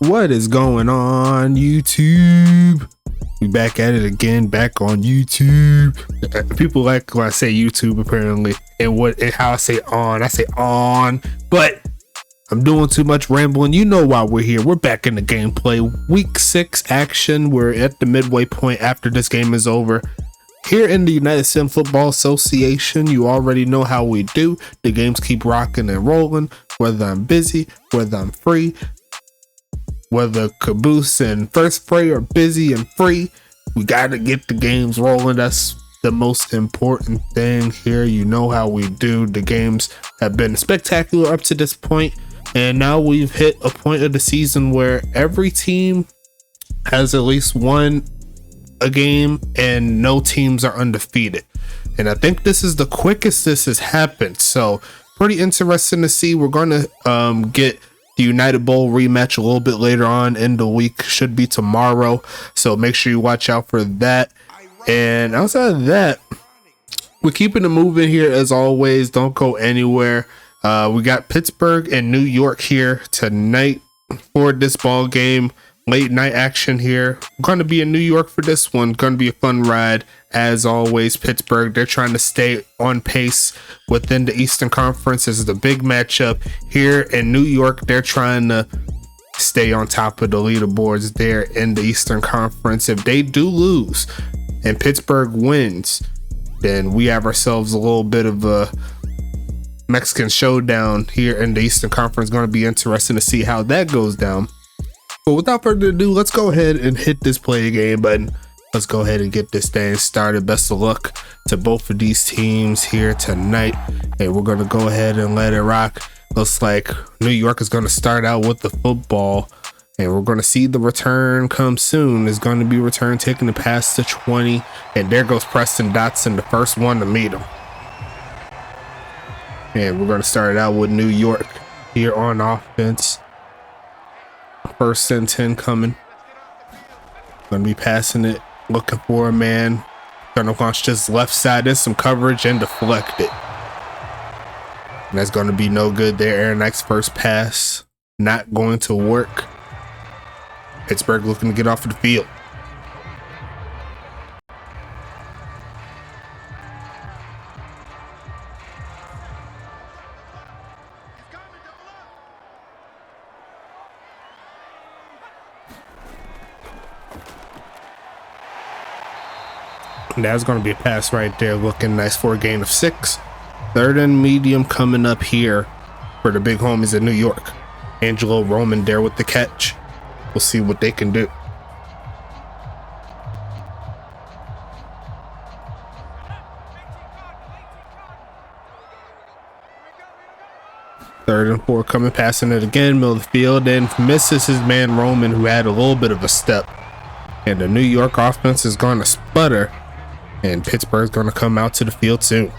What is going on, YouTube? We back at it again, back on YouTube. People like when I say YouTube, apparently, and how I say on, but I'm doing too much rambling. You know why we're here. We're back in the gameplay. Week 6 action. We're at the midway point after this game is over. Here in the United Sim Football Association, you already know how we do. The games keep rocking and rolling, whether I'm busy, whether I'm free, whether Caboose and First Spray are busy and free. We gotta get the games rolling. That's the most important thing here. You know how we do. The games have been spectacular up to this point, and now we've hit a point of the season where every team has at least won a game and no teams are undefeated. And I think this is the quickest this has happened, so pretty interesting to see. We're gonna get the United Bowl rematch a little bit later on in the week. Should be tomorrow, so make sure you watch out for that. And outside of that, we're keeping it moving here as always. Don't go anywhere. We got Pittsburgh and New York here tonight for this ball game. Late night action here. I'm going to be in New York for this one. Going to be a fun ride as always. Pittsburgh, they're trying to stay on pace within the Eastern Conference. This is the big matchup. Here in New York, they're trying to stay on top of the leaderboards there in the Eastern Conference. If they do lose and Pittsburgh wins, then we have ourselves a little bit of a Mexican showdown here in the Eastern Conference. Going to be interesting to see how that goes down. But without further ado, let's go ahead and hit this play game button. Let's go ahead and get this thing started. Best of luck to both of these teams here tonight. Hey, we're going to go ahead and let it rock. Looks like New York is going to start out with the football, and we're going to see the return come soon. There's going to be return taking the pass to 20, and there goes Preston Dotson, the first one to meet him. And we're going to start it out with New York here on offense. First and 10 coming. Gonna be passing it, looking for a man. Gonna launch this left side. There's some coverage and deflect it. And that's gonna be no good there. Roughnecks first pass not going to work. Pittsburgh looking to get off of the field. That's going to be a pass right there, looking nice for a gain of 6. Third and medium coming up here for the big homies in New York. Angelo Roman there with the catch. We'll see what they can do. Third and 4 coming, passing it again, middle of the field, and misses his man Roman, who had a little bit of a step. And the New York offense is going to sputter. And Pittsburgh's going to come out to the field soon.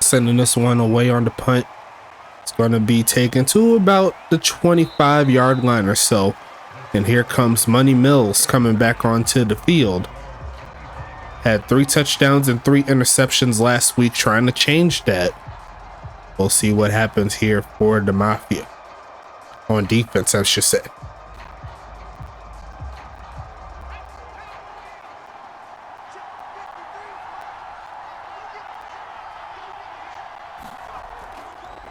Sending this one away on the punt. It's going to be taken to about the 25-yard line or so. And here comes Money Mills coming back onto the field. Had 3 touchdowns and 3 interceptions last week, trying to change that. We'll see what happens here for the Mafia. On defense, I should say.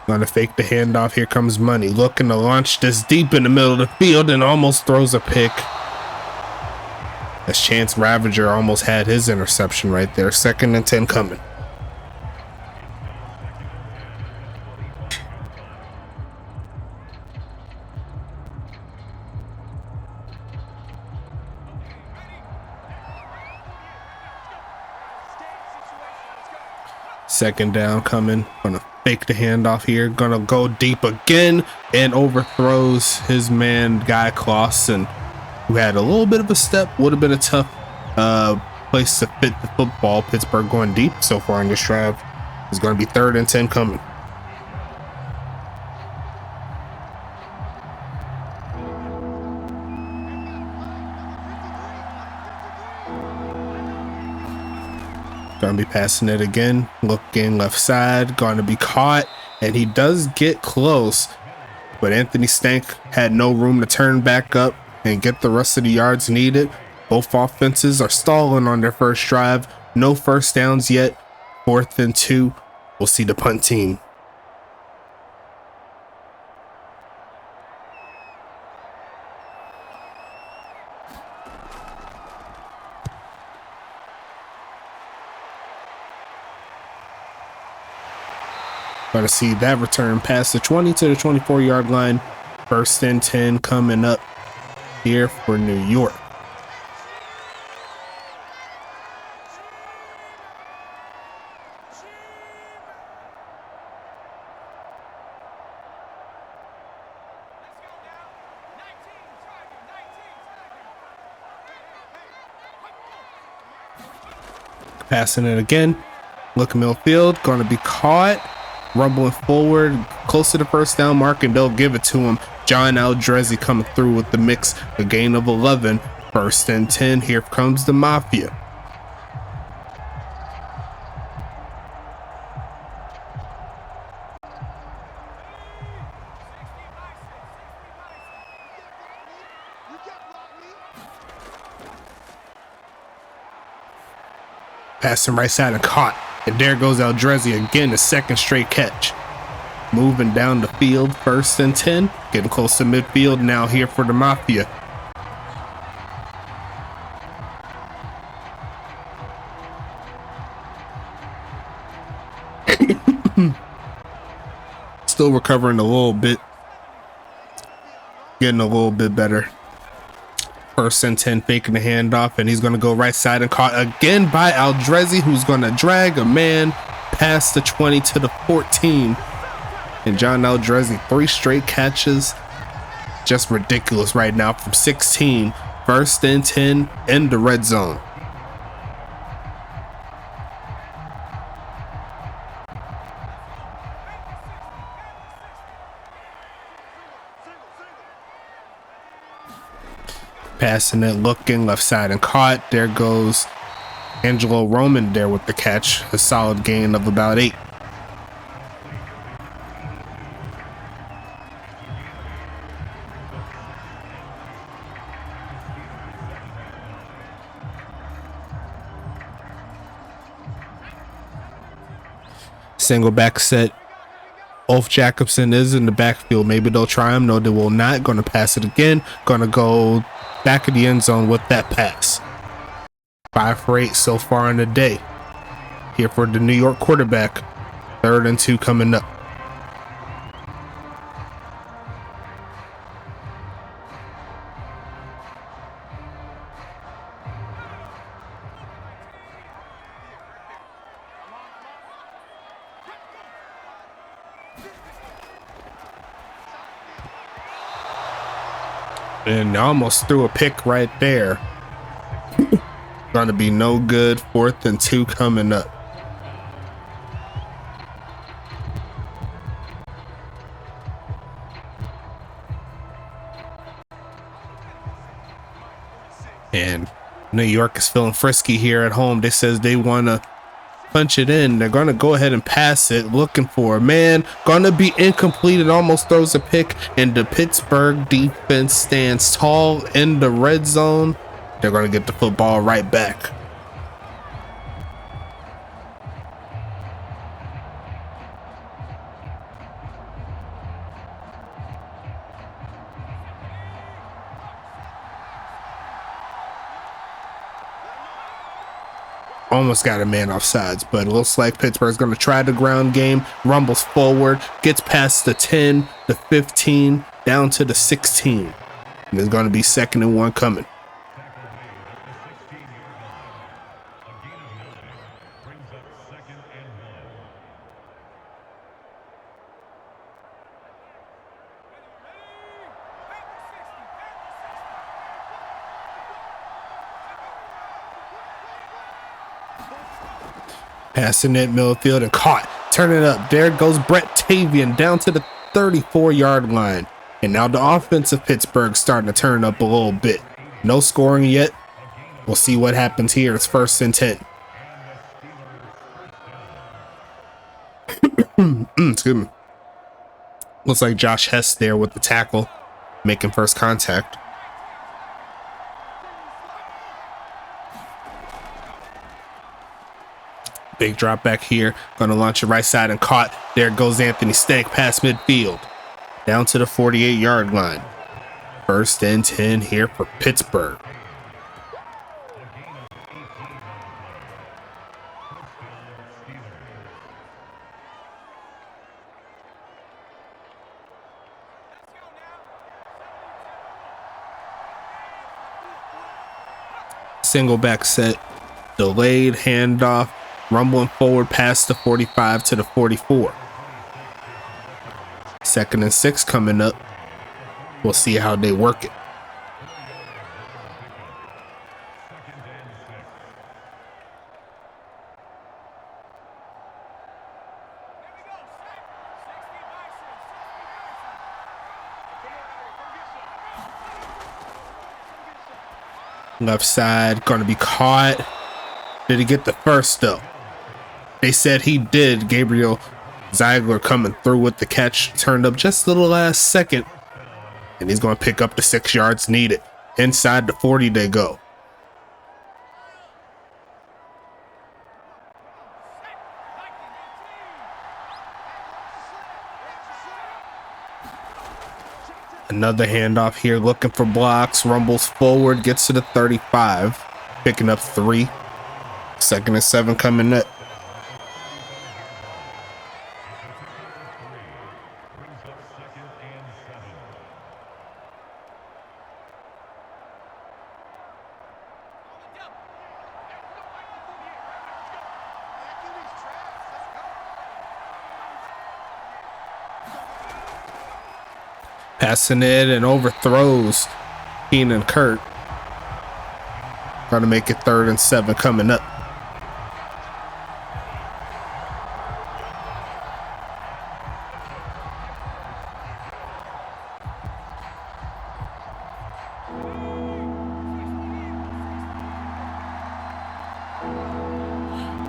Gonna fake the handoff. Here comes Money, looking to launch this deep in the middle of the field and almost throws a pick. As Chance Ravager almost had his interception right there. 2nd and 10 coming. Second down coming. Gonna fake the handoff here. Gonna go deep again and overthrows his man Guy Clausen, who had a little bit of a step. Would have been a tough place to fit the football. Pittsburgh going deep so far in this drive. It's going to be 3rd and 10 coming. Gonna be passing it again, looking left side, gonna be caught, and he does get close, but Anthony Stank had no room to turn back up and get the rest of the yards needed. Both offenses are stalling on their first drive. No first downs yet. 4th and 2. We'll see the punt team. Going to see that return past the 20 to the 24-yard line. 1st and 10 coming up here for New York. Passing it again. Looking midfield. Going to be caught. Rumbling forward. Close to the first down mark, and they'll give it to him. John Aldrezi coming through with the mix. A gain of 11. 1st and 10. Here comes the Mafia. Passing right side and caught. And there goes Aldrezi again, a second straight catch. Moving down the field, 1st and 10. Getting close to midfield now here for the Mafia. Still recovering a little bit. Getting a little bit better. 1st and 10, faking the handoff, and he's going to go right side and caught again by Aldrezi, who's going to drag a man past the 20 to the 14. And John Aldrezi, 3 straight catches. Just ridiculous right now from 16. 1st and 10 in the red zone. Passing it, looking left side and caught. There goes Angelo Roman there with the catch. A solid gain of about 8. Single back set. Ulf Jacobson is in the backfield. Maybe they'll try him. No, they will not. Going to pass it again. Going to go back of the end zone with that pass. 5 for 8 so far in the day. Here for the New York quarterback. 3rd and 2 coming up. And almost threw a pick right there. Gonna be no good. 4th and 2 coming up. And New York is feeling frisky here at home. They says they want to punch it in. They're going to go ahead and pass it, looking for a man. Going to be incomplete. It almost throws a pick, and the Pittsburgh defense stands tall in the red zone. They're going to get the football right back. Almost got a man off sides, but it looks like Pittsburgh's going to try the ground game. Rumbles forward, gets past the 10, the 15, down to the 16. And there's going to be 2nd and 1 coming. Passing it midfield and caught. Turn it up. There goes Brett Tavian down to the 34-yard line. And now the offense of Pittsburgh starting to turn up a little bit. No scoring yet. We'll see what happens here. It's 1st and 10. Excuse me. Looks like Josh Hess there with the tackle, making first contact. Big drop back here. Going to launch it right side and caught. There goes Anthony Stank past midfield. Down to the 48-yard line. 1st and 10 here for Pittsburgh. Single back set. Delayed handoff. Rumbling forward past the 45 to the 44. 2nd and 6 coming up. We'll see how they work it. Left side, going to be caught. Did he get the first though? They said he did. Gabriel Ziegler coming through with the catch. Turned up just the last second. And he's going to pick up the 6 yards needed. Inside the 40 they go. Another handoff here, looking for blocks. Rumbles forward, gets to the 35. Picking up 3. 2nd and 7 coming up. Passing it and overthrows Keenan Kurt. Trying to make it 3rd and 7 coming up.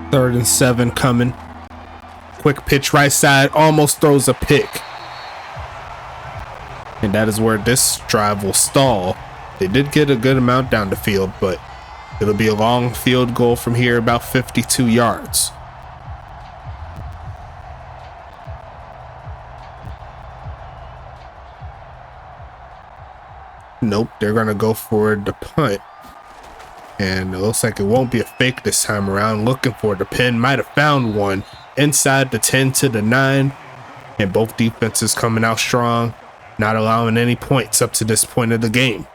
Third and 7 coming. Quick pitch right side, almost throws a pick. And that is where this drive will stall. They did get a good amount down the field, but it'll be a long field goal from here, about 52 yards. Nope, they're going to go for the punt. And it looks like it won't be a fake this time around. Looking for the pin. Might have found one inside the 10 to the 9. And both defenses coming out strong. Not allowing any points up to this point of the game.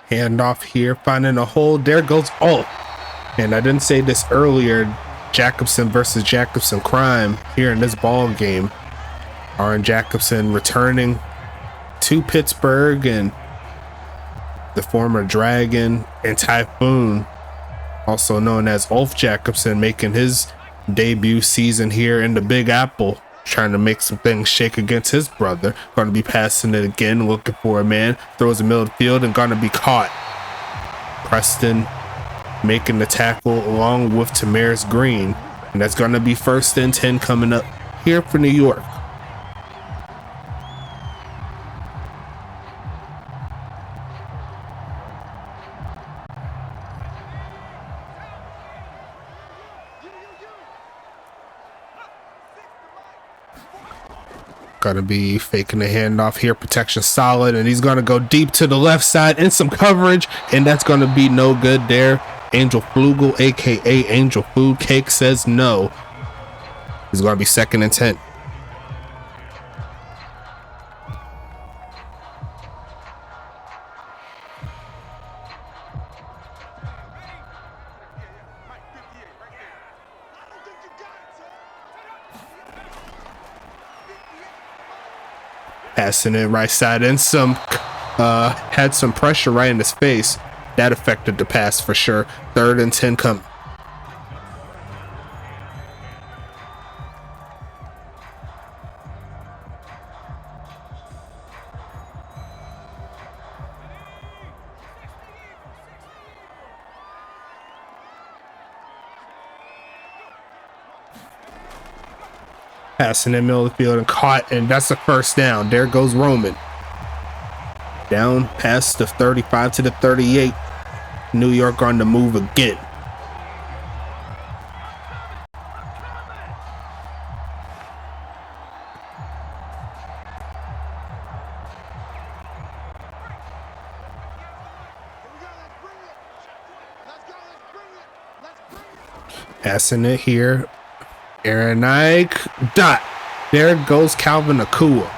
Handoff here, finding a hole. There goes. Oh, and I didn't say this earlier. Jacobson versus Jacobson crime here in this ball game. Aaron Jacobson returning to Pittsburgh, and the former Dragon and Typhoon, also known as Ulf Jacobson, making his debut season here in the Big Apple, trying to make some things shake against his brother. Going to be passing it again, looking for a man, throws the middle of the field and going to be caught. Preston making the tackle along with Tamaris Green, and that's going to be 1st and 10 coming up here for New York. Going to be faking the handoff here, protection solid, and he's going to go deep to the left side in some coverage, and that's going to be no good there. Angel Flugel, aka Angel Food Cake, says no. It's going to be 2nd and 10. Passing it right side and some had some pressure right in his face. That affected the pass for sure. 3rd and 10 coming. Passing in the middle of the field and caught, and that's the first down. There goes Roman. Down past the 35 to the 38. New York on the move again. Passing it here. Aaron Ike. Dot. There goes Calvin Akua.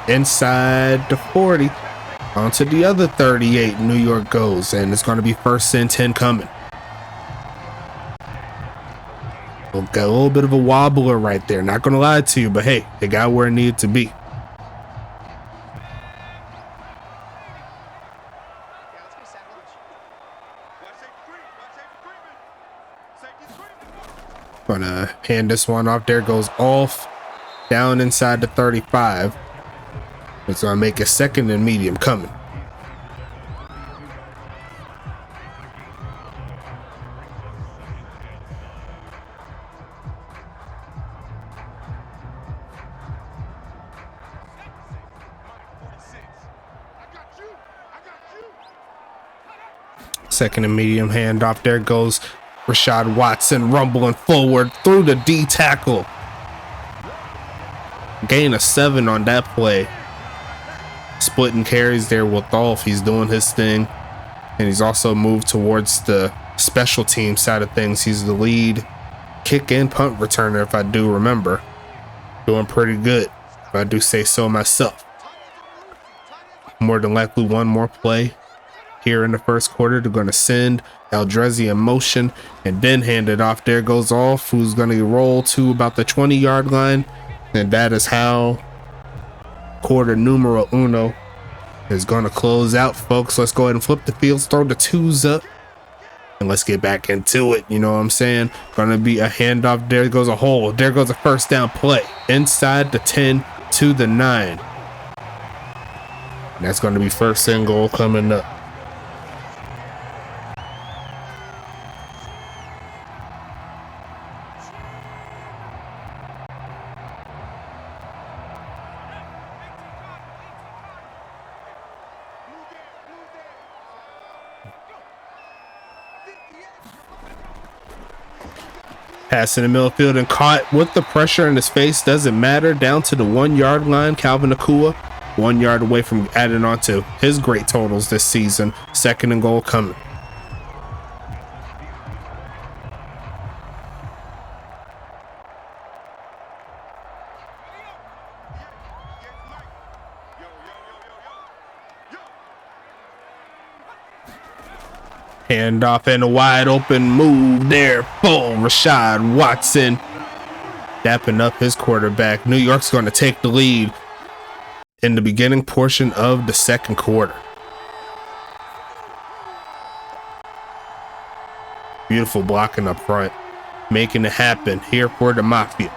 Inside the 40. Onto the other 38. New York goes. And it's going to be 1st and 10 coming. Got a little bit of a wobbler right there. Not going to lie to you, but hey, it got where it needed to be. Gonna hand this one off. There goes off. Down inside the 35. It's gonna make a 2nd and medium coming. Second and medium handoff. There goes Rashad Watson rumbling forward through the D tackle. Gain of 7 on that play. Splitting carries there with Dolph. He's doing his thing. And he's also moved towards the special team side of things. He's the lead kick and punt returner, if I do remember. Doing pretty good, if I do say so myself. More than likely one more play here in the first quarter. They're going to send Eldrezi in motion and then hand it off. There goes Off, who's going to roll to about the 20-yard line. And that is how quarter numero uno is going to close out, folks. Let's go ahead and flip the fields, throw the 2s up, and let's get back into it. You know what I'm saying? Going to be a handoff. There goes a hole. There goes a 1st down play inside the 10 to the 9. And that's going to be 1st and goal coming up. Pass in the middle field and caught with the pressure in his face. Doesn't matter. Down to the 1-yard line. Calvin Akua 1 yard away from adding on to his great totals this season. 2nd and goal coming. Handoff and a wide open move there for Rashad Watson. Dapping up his quarterback. New York's going to take the lead in the beginning portion of the 2nd quarter. Beautiful blocking up front. Making it happen here for the Mafia.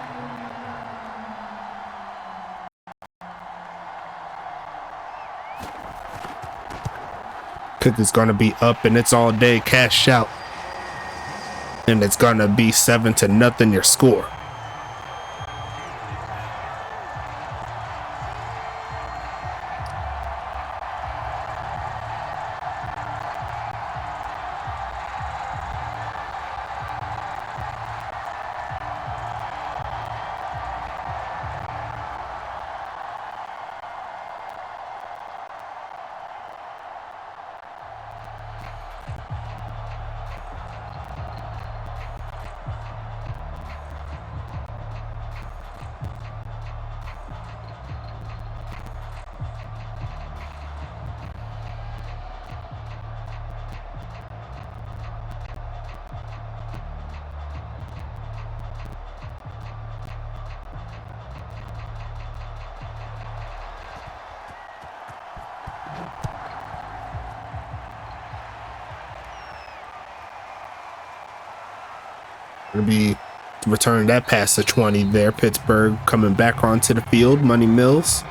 Kick is going to be up and it's all day. Cash out. And it's going to be 7-0 your score. Gonna be returning that pass to 20 there. Pittsburgh coming back onto the field. Money Mills.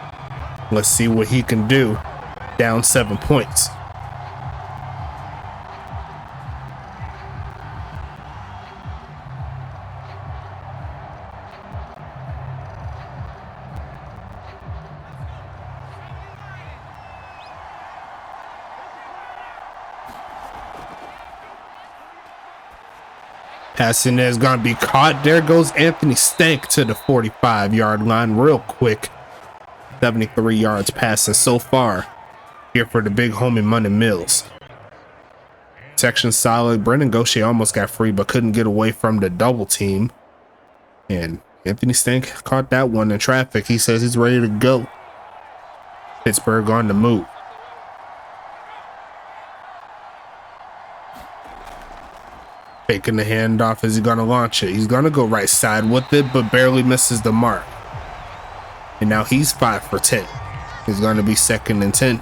Let's see what he can do. Down 7 points. Passing is going to be caught. There goes Anthony Stank to the 45-yard line real quick. 73 yards passing so far here for the big homie Money Mills. Protection solid. Brendan Gaucher almost got free but couldn't get away from the double team. And Anthony Stank caught that one in traffic. He says he's ready to go. Pittsburgh on the move. Faking the handoff. Is he going to launch it? He's going to go right side with it, but barely misses the mark. And now he's 5 for 10. He's going to be 2nd and 10.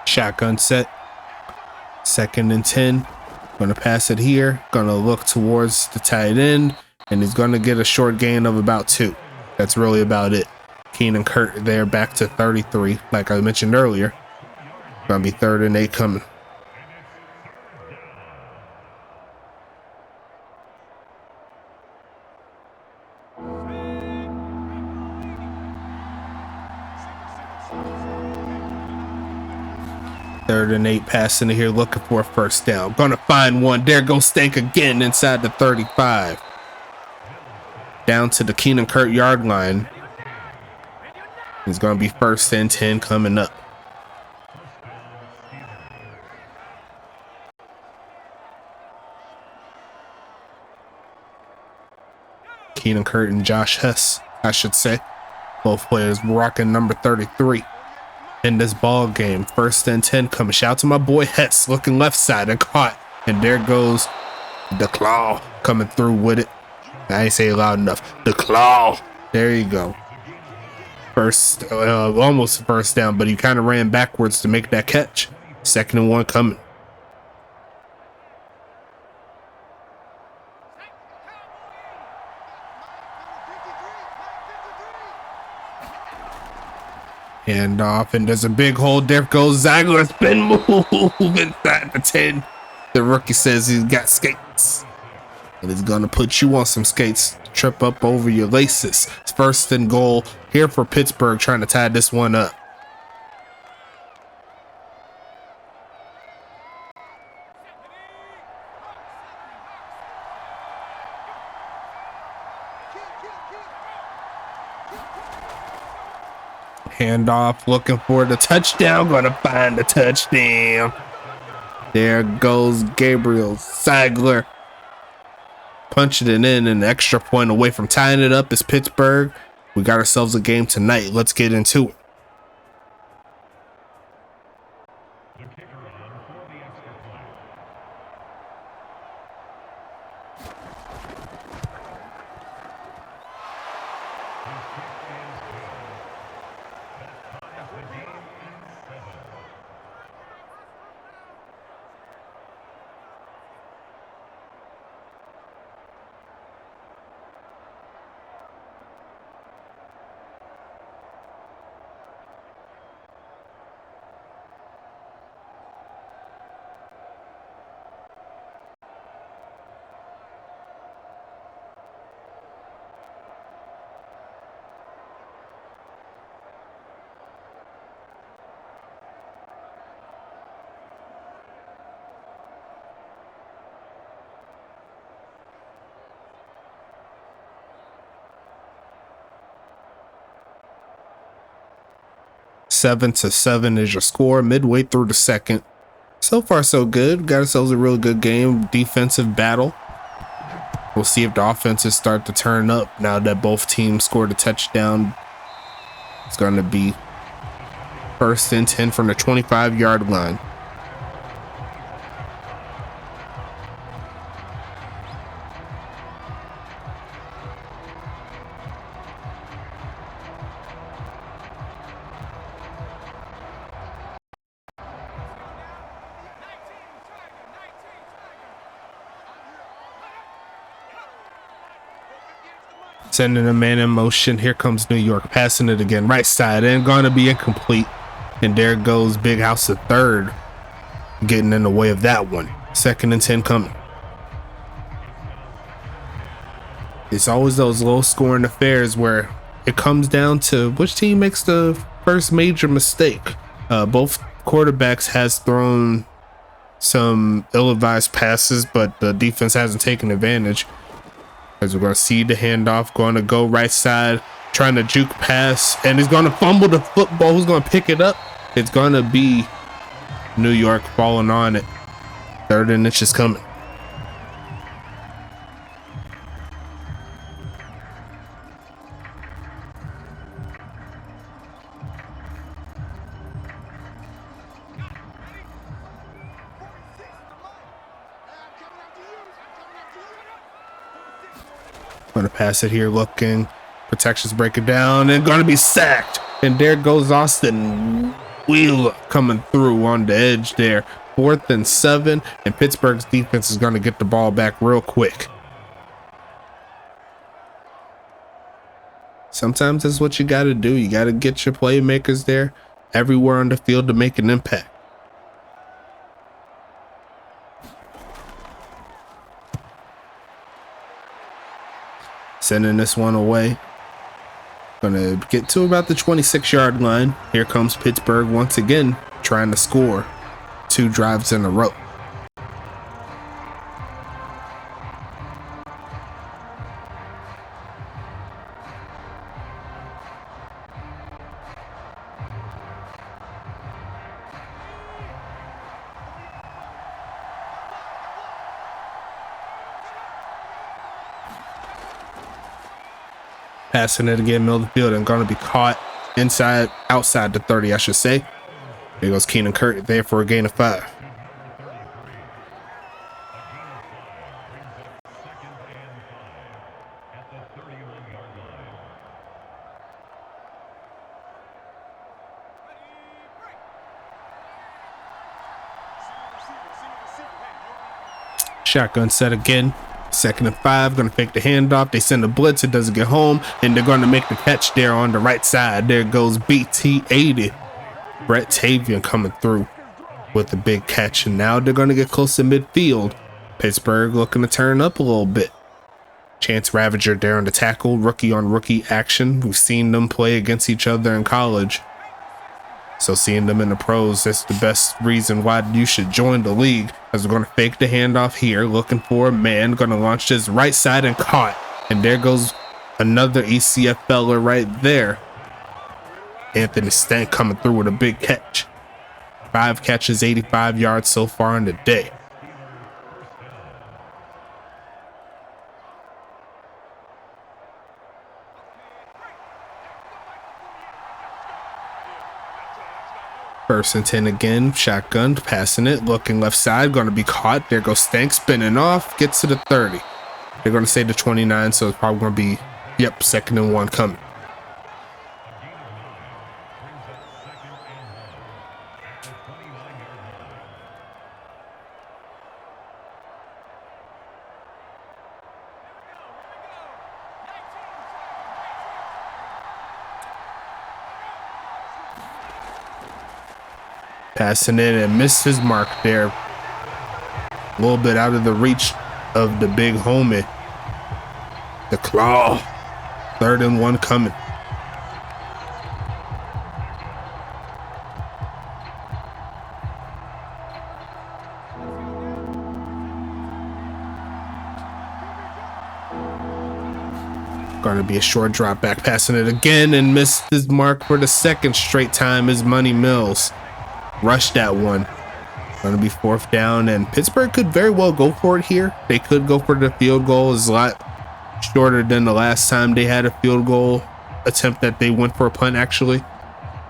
Shotgun set. 2nd and 10. Gonna pass it here. Gonna look towards the tight end. And he's gonna get a short gain of about 2. That's really about it. Keenan Kurt there back to 33. Like I mentioned earlier. Gonna be 3rd and 8 coming. Third and 8 passing it here, looking for a first down. Gonna find one. There goes Stank again inside the 35. Down to the Keenan Kurt yard line. It's gonna be 1st and 10 coming up. Keenan Kurt and Josh Hess, I should say. Both players rocking number 33. In this ball game. 1st and 10 coming. Shout out to my boy Hess looking left side and caught. And there goes the claw coming through with it. I ain't say it loud enough. The claw. There you go. Almost first down, but he kind of ran backwards to make that catch. 2nd and 1 coming. Hand off, and there's a big hole. There goes Ziegler. Spin move inside the 10. The rookie says he's got skates, and he's gonna put you on some skates. Trip up over your laces. It's 1st and goal here for Pittsburgh, trying to tie this one up. Handoff, looking for the touchdown. Gonna find the touchdown. There goes Gabriel Ziegler. Punching it in, an extra point away from tying it up is Pittsburgh. We got ourselves a game tonight. Let's get into it. Seven to 7 is your score midway through the second. So far so good. Got ourselves a really good game. Defensive battle. We'll see if the offenses start to turn up now that both teams scored a touchdown. It's going to be 1st and 10 from the 25-yard line. Sending a man in motion. Here comes New York. Passing it again. Right side. And going to be incomplete. And there goes Big House at 3rd. Getting in the way of that one. 2nd and 10 coming. It's always those low scoring affairs where it comes down to which team makes the first major mistake. Both quarterbacks has thrown some ill-advised passes, but the defense hasn't taken advantage. As we're going to see the handoff, going to go right side, trying to juke pass, and he's going to fumble the football. Who's going to pick it up? It's going to be New York falling on it. 3rd and inch is coming. Going to pass it here, looking. Protections break it down and going to be sacked. And there goes Austin Wheeler coming through on the edge there. 4th and 7, and Pittsburgh's defense is going to get the ball back real quick. Sometimes that's what you got to do. You got to get your playmakers there everywhere on the field to make an impact. Sending this one away. Gonna get to about the 26-yard line. Here comes Pittsburgh once again, trying to score 2 drives in a row. Passing it again, middle of the field, and going to be caught outside the 30, I should say. There goes Keenan Kurt there for a gain of 5. Shotgun set again. 2nd and 5, gonna fake the handoff. They send a blitz, it doesn't get home, and they're gonna make the catch there on the right side. There goes BT80. Brett Tavian coming through with the big catch, and now they're gonna get close to midfield. Pittsburgh looking to turn up a little bit. Chance Ravager there on the tackle, rookie on rookie action. We've seen them play against each other in college, so seeing them in the pros, that's the best reason why you should join the league. As we're going to fake the handoff here, looking for a man, going to launch this right side and caught. And there goes another ECF feller right there. Anthony Stank coming through with a big catch. 5 catches, 85 yards so far in the day. First and 10 again, shotgun, passing it, looking left side, going to be caught. There goes Stank, spinning off, gets to the 30. They're going to say the 29, so it's probably going to be, 2nd and 1 coming. Passing in and missed his mark there. A little bit out of the reach of the big homie. The claw. 3rd and 1 coming. Going to be a short drop back, passing it again and missed his mark for the 2nd straight time. Is Money Mills. Rushed that one. Going to be 4th down, and Pittsburgh could very well go for it here. They could go for the field goal. It's a lot shorter than the last time they had a field goal attempt that they went for a punt, actually.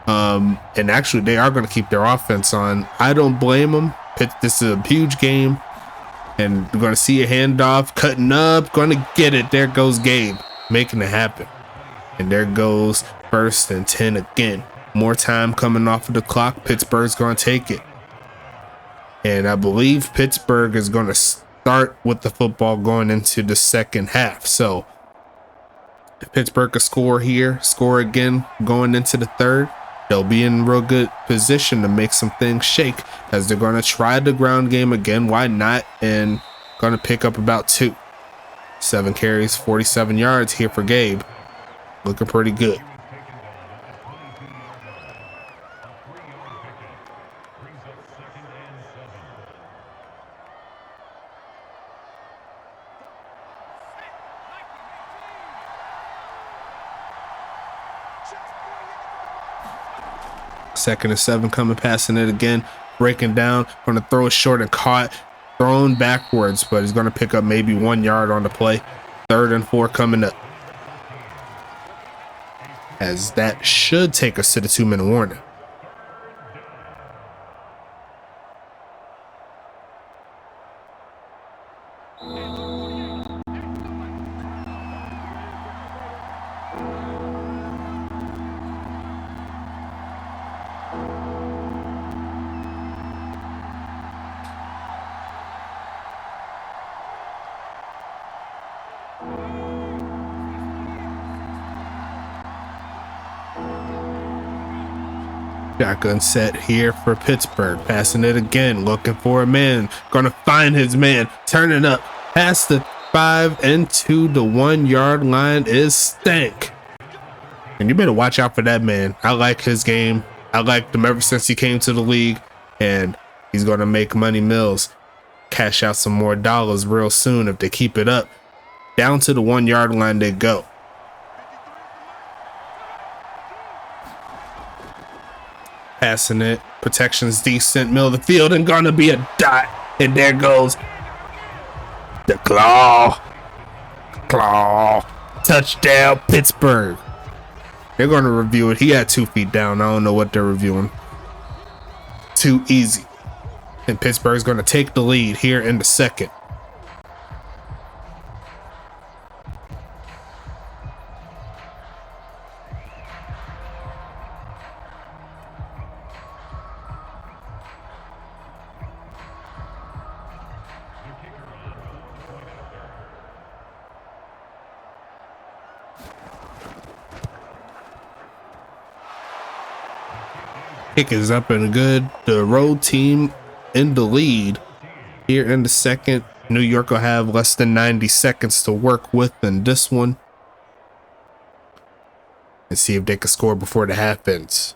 And actually, they are going to keep their offense on. I don't blame them. This is a huge game, and we're going to see a handoff, cutting up, going to get it. There goes Gabe, making it happen. And there goes 1st and 10 again. More time coming off of the clock. Pittsburgh's going to take it. And I believe Pittsburgh is going to start with the football going into the 2nd half. So if Pittsburgh can score here, score again going into the 3rd, they'll be in real good position to make some things shake, as they're going to try the ground game again. Why not? And going to pick up about 2. 7 carries, 47 yards here for Gabe. Looking pretty good. Second and 7 coming, passing it again, breaking down, going to throw it short and caught, thrown backwards, but he's going to pick up maybe 1 yard on the play. 3rd and 4 coming up, as that should take us to the 2-minute warning. Shotgun set here for Pittsburgh. Passing it again, looking for a man. Gonna find his man. Turning up past the 5 into the 1 yard line is Stank. And you better watch out for that man. I like his game. I liked him ever since he came to the league. And he's gonna make money mills. Cash out some more dollars real soon if they keep it up. Down to the 1 yard line they go. Passing it, protection's decent, middle of the field, and gonna be a dot. And there goes the claw. Touchdown, Pittsburgh. They're gonna review it. He had 2 feet down. I don't know what they're reviewing. Too easy. And Pittsburgh's gonna take the lead here in the second. Kick is up and good. The road team in the lead here in the second. New York will have less than 90 seconds to work with in this one and see if they can score before the half ends.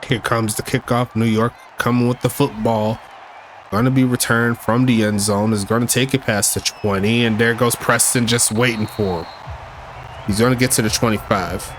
Here comes the kickoff. New York coming with the football. Going to be returned from the end zone. Is going to take it past the 20. And there goes Preston just waiting for him. He's going to get to the 25.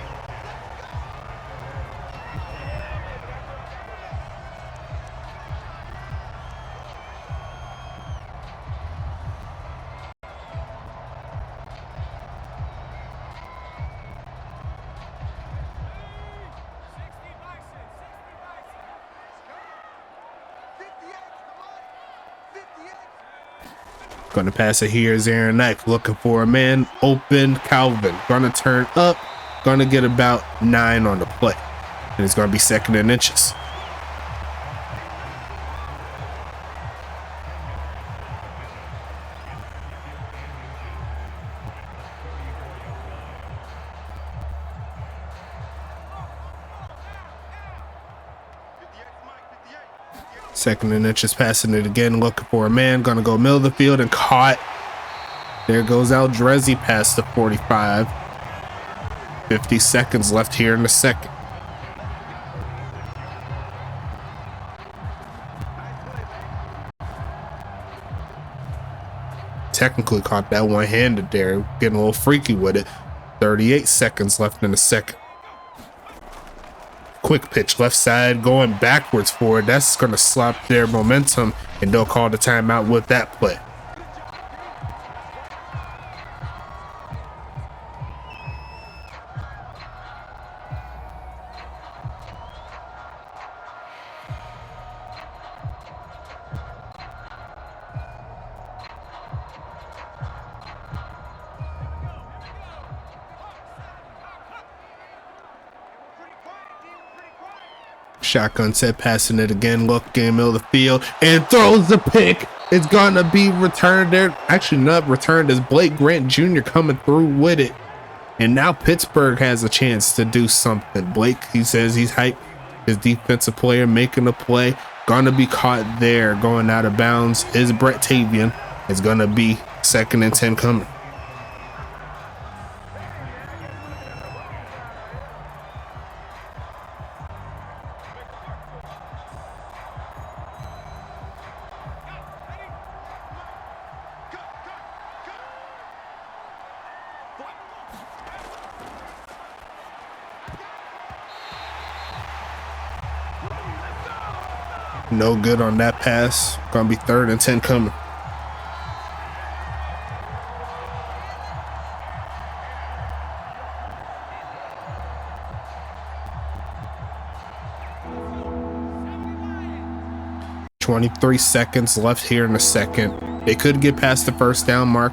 Going to pass it here is Aaron Knight looking for a man open. Calvin going to turn up, going to get about 9 on the play, and it's going to be 2nd and inches. Second and inches, passing it again, looking for a man, gonna go middle of the field and caught. There goes Aldrezi past the 45. 50 seconds left here in the second. Technically caught that one-handed there, getting a little freaky with it. 38 seconds left in the second. Quick pitch left side, going backwards for it. That's going to slop their momentum, and they'll call the timeout with that play. Shotgun set, passing it again, looking middle of the field, and throws the pick. It's gonna be returned there. Actually, not returned, as Blake Grant Jr. coming through with it. And now Pittsburgh has a chance to do something. Blake, he says he's hyped. His defensive player making a play. Gonna be caught there, going out of bounds is Brett Tavian. It's gonna be 2nd and 10 coming. No good on that pass. Gonna be 3rd and 10 coming. "23 seconds left here in the second. They could get past the 1st down mark.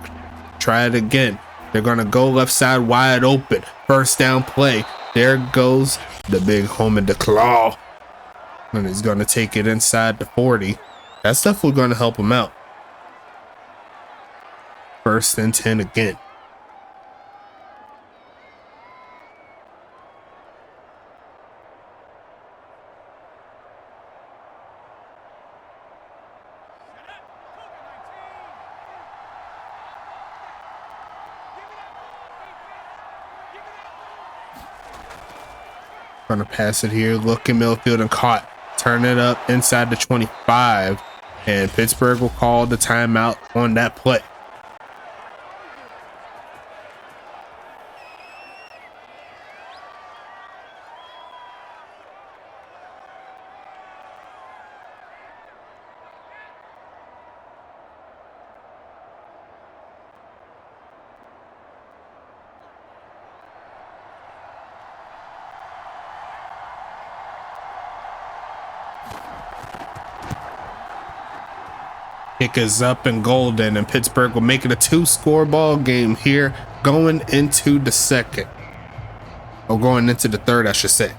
Try it again. They're gonna go left side wide open. 1st down play. There goes the big home in the claw. And he's going to take it inside the 40. That's definitely going to help him out. 1st and 10 again. Going to pass it here. Look in midfield and caught. Turn it up inside the 25. And Pittsburgh will call the timeout on that play. Kick is up and golden, and Pittsburgh will make it a 2-score ball game here going into the second. Or going into the third, I should say.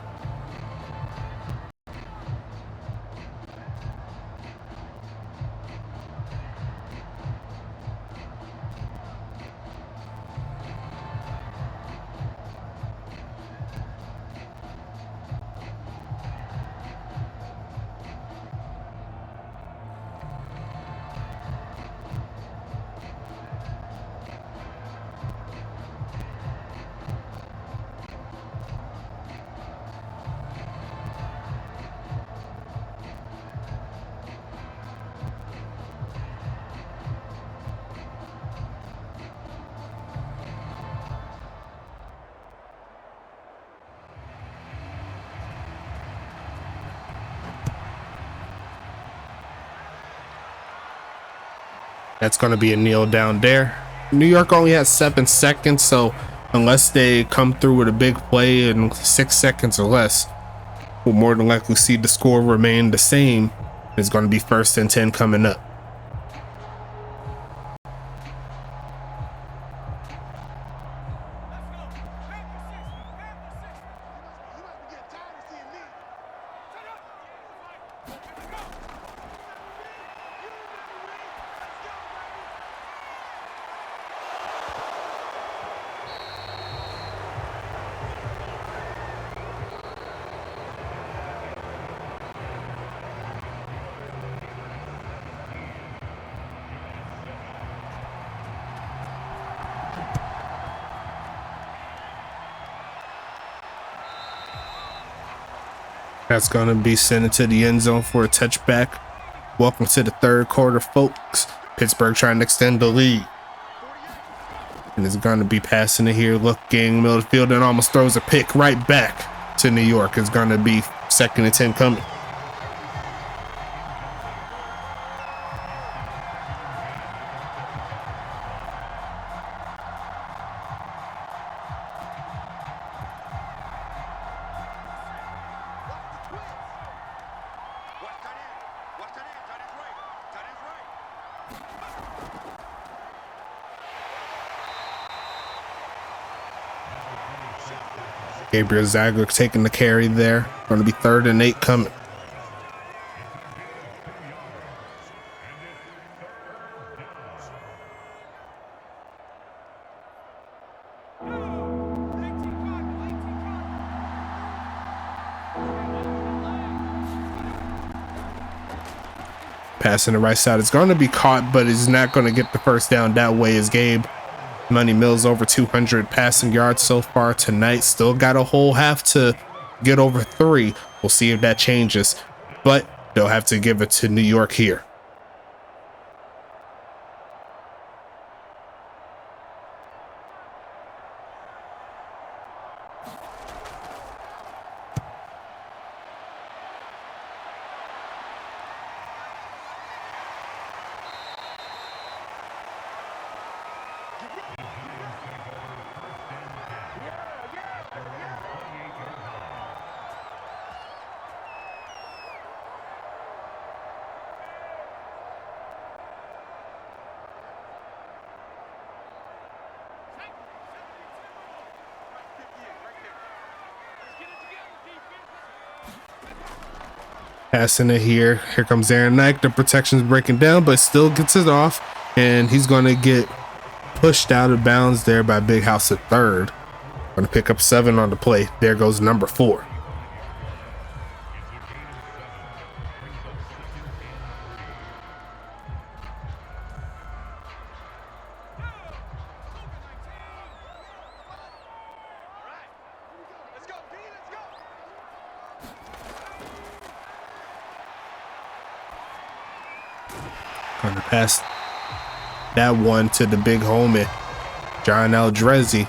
That's going to be a kneel down there. New York only has 7 seconds, so unless they come through with a big play in 6 seconds or less, we'll more than likely see the score remain the same. It's going to be 1st and 10 coming up. That's going to be sent into the end zone for a touchback. Welcome to the 3rd quarter, folks. Pittsburgh trying to extend the lead. And it's going to be passing it here, looking middle of the field, and almost throws a pick right back to New York. It's going to be 2nd and 10 coming. Gabriel Zagler taking the carry there. Going to be 3rd and 8 coming. Passing the right side. It's going to be caught, but he's not going to get the first down that way. Is Gabe Money Mills over 200 passing yards so far tonight. Still got a whole half to get over 3. We'll see if that changes, but they'll have to give it to New York here. Passing it here. Here comes Aaron Knight. The protection's breaking down, but still gets it off. And he's going to get pushed out of bounds there by Big House at 3rd. Going to pick up 7 on the play. There goes number 4. Going to pass that one to the big homie, John Aldrezi.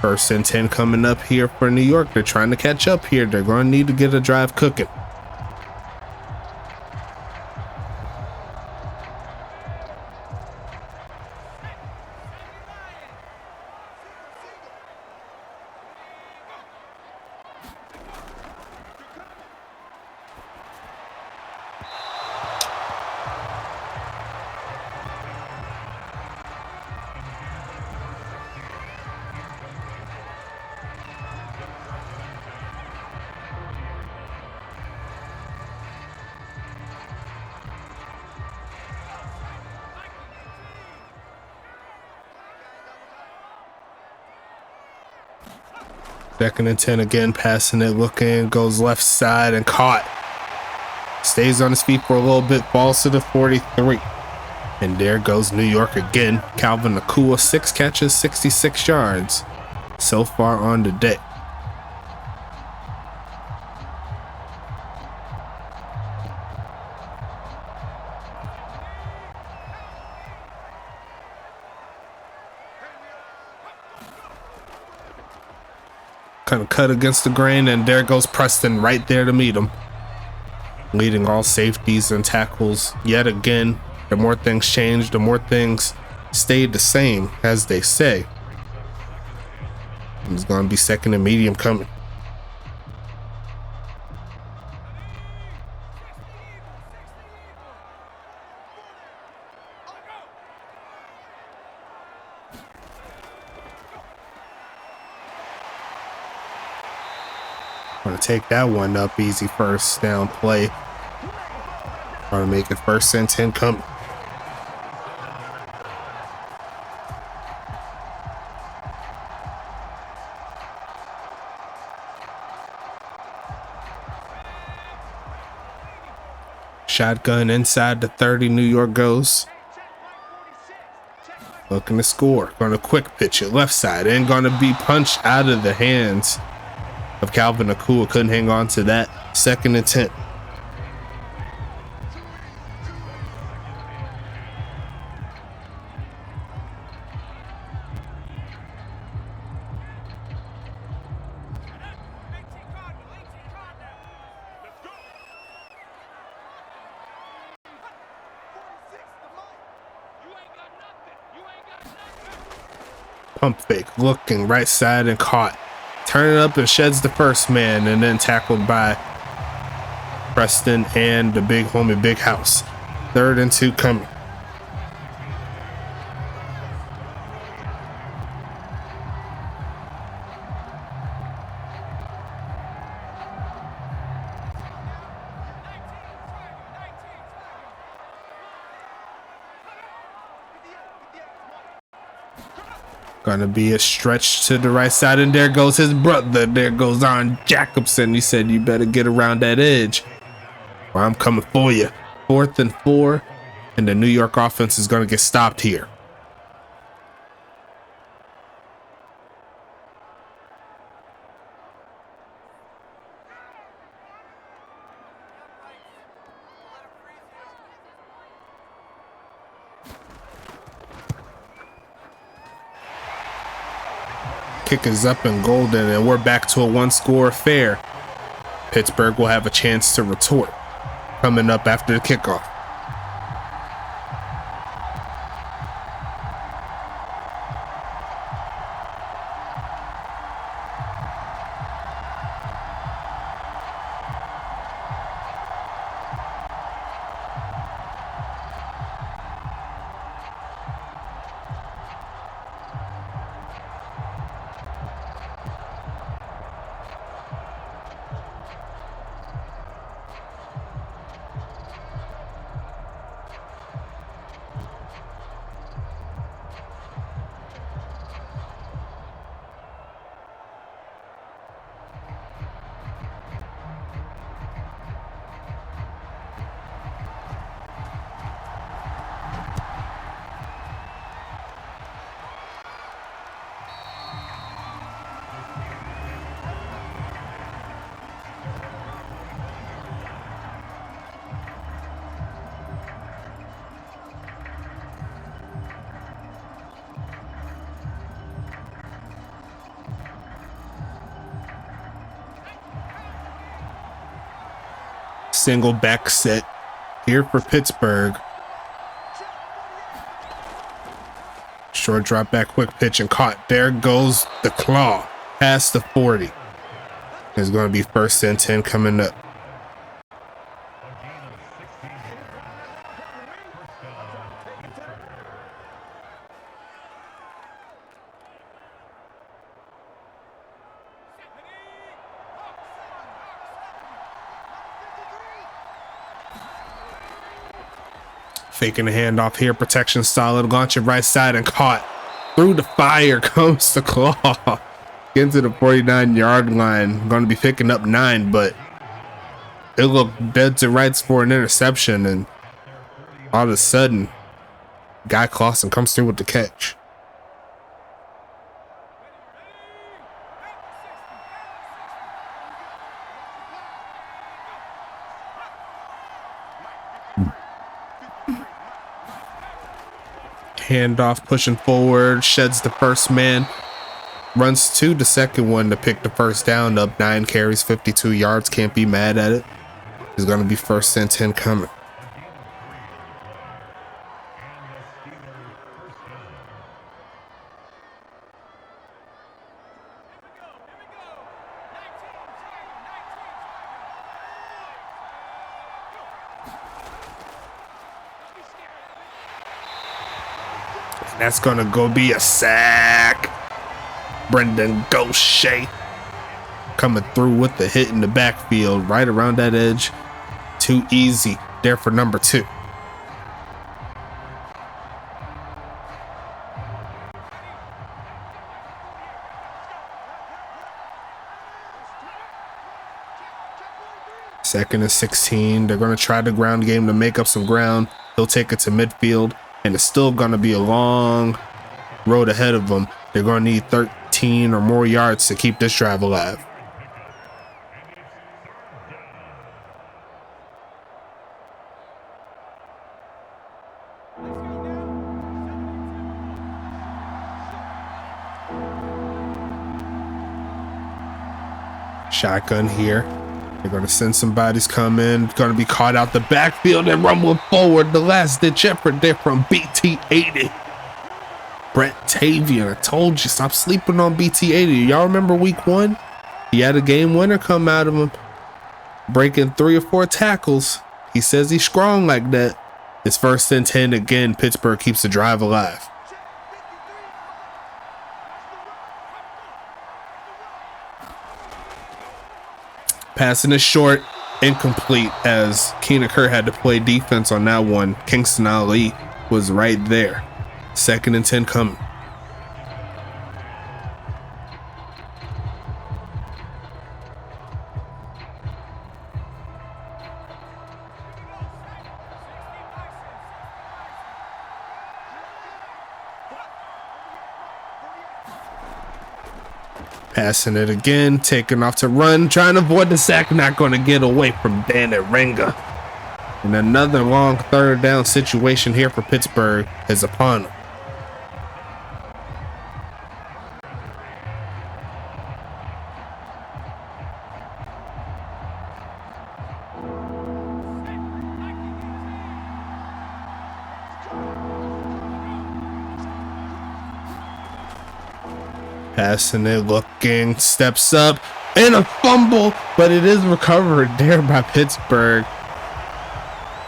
1st and 10 coming up here for New York. They're trying to catch up here. They're going to need to get a drive cooking. Second and 10 again, passing it, looking, goes left side and caught. Stays on his feet for a little bit, falls to the 43. And there goes New York again. Calvin Nakua, 6 catches, 66 yards so far on the day. Kind of cut against the grain, and there goes Preston right there to meet him, leading all safeties and tackles yet again. The more things change, the more things stayed the same, as they say. It's going to be 2nd and medium coming. Going to take that one up, easy first down play. Going to make it 1st and 10 coming. Shotgun inside the 30, New York goes. Looking to score. Going to quick pitch it left side and going to be punched out of the hands of Calvin Nakua. Couldn't hang on to that. 2nd and 10. Pump fake, looking right side and caught. Turning up and sheds the first man, and then tackled by Preston and the big homie Big House. 3rd and 2 coming. Gonna be a stretch to the right side, and there goes his brother. There goes on Jacobson. He said, you better get around that edge, or I'm coming for you. 4th and 4, and the New York offense is gonna get stopped here. Kick is up and golden, and we're back to a 1-score affair. Pittsburgh will have a chance to retort coming up after the kickoff. Single back set here for Pittsburgh. Short drop back, quick pitch, and caught. There goes the claw past the 40. It's going to be 1st and 10 coming up. Faking the handoff here, protection solid, launch it right side and caught. Through the fire comes the claw. Getting to the 49-yard line. Going to be picking up 9, but it looked dead to rights for an interception, and all of a sudden, Guy Clausen comes through with the catch. Handoff, pushing forward, sheds the first man, runs to the second one to pick the first down up. 9 carries, 52 yards. Can't be mad at it. It's going to be 1st and 10 coming. That's gonna go be a sack. Brendan Gaucher coming through with the hit in the backfield, right around that edge. Too easy there for number 2. Second and 16. They're gonna try the ground game to make up some ground. He'll take it to midfield. And it's still going to be a long road ahead of them. They're going to need 13 or more yards to keep this drive alive. Shotgun here. They're going to send some bodies come in. Going to be caught out the backfield and rumbling forward. The last ditch effort there from BT80. Brett Tavian. I told you, stop sleeping on BT80. Y'all remember week 1? He had a game winner come out of him, breaking 3 or 4 tackles. He says he's strong like that. It's 1st and 10 again. Pittsburgh keeps the drive alive. Passing is short, incomplete, as Keenan Kerr had to play defense on that one. Kingston Ali was right there. 2nd and 10 coming. Passing it again, taking off to run, trying to avoid the sack, not going to get away from Bandit Renga. And another long third down situation here for Pittsburgh is upon him. Passing it, looking, steps up, and a fumble, but it is recovered there by Pittsburgh.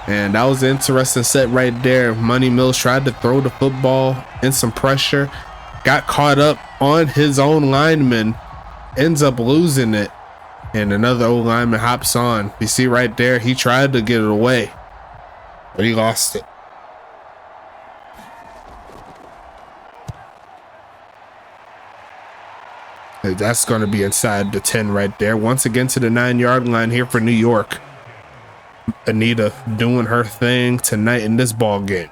And that was an interesting set right there. Money Mills tried to throw the football in some pressure, got caught up on his own lineman, ends up losing it, and another old lineman hops on. You see right there, he tried to get it away, but he lost it. That's going to be inside the 10 right there. Once again to the 9-yard line here for New York. Anita doing her thing tonight in this ball game.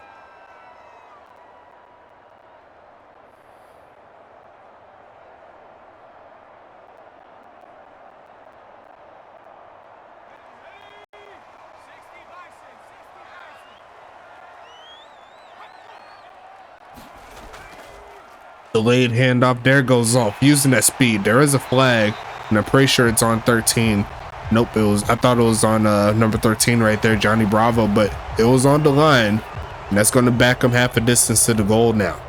Delayed handoff there goes off, using that speed. There is a flag, and I'm pretty sure it's on 13. Nope, I thought it was on number 13 right there, Johnny Bravo, but it was on the line, and that's going to back him half a distance to the goal now.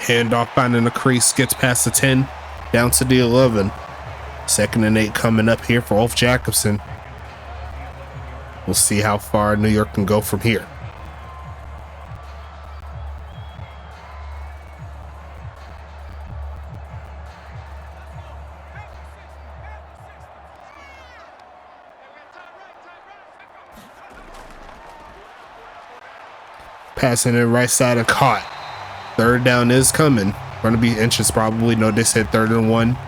Handoff finding the crease, gets past the 10, down to the 11. 2nd and 8 coming up here for Ulf Jacobson. We'll see how far New York can go from here. Passing it right side and caught. 3rd down is coming. Going to be inches probably. No, they said 3rd and 1.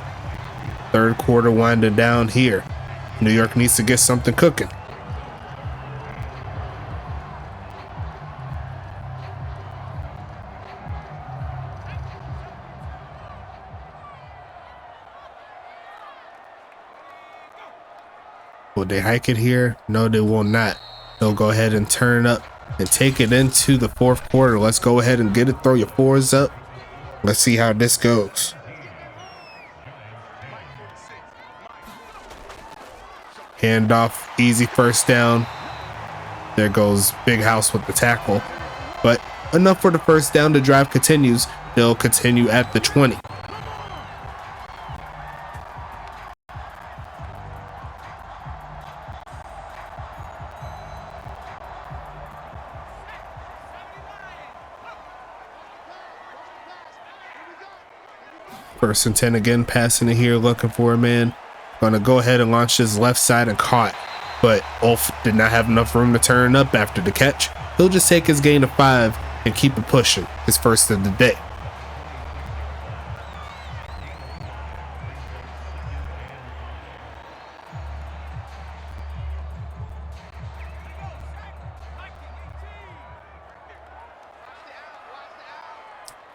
3rd quarter winding down here. New York needs to get something cooking. Will they hike it here? No, they will not. They'll go ahead and turn up and take it into the 4th quarter. Let's go ahead and get it. Throw your 4s up. Let's see how this goes. Handoff, easy 1st down. There goes Big House with the tackle. But enough for the 1st down. The drive continues. They'll continue at the 20. First and 10 again, passing it here, looking for a man. Gonna go ahead and launch his left side and caught. But Ulf did not have enough room to turn up after the catch. He'll just take his gain of 5 and keep it pushing. His first of the day.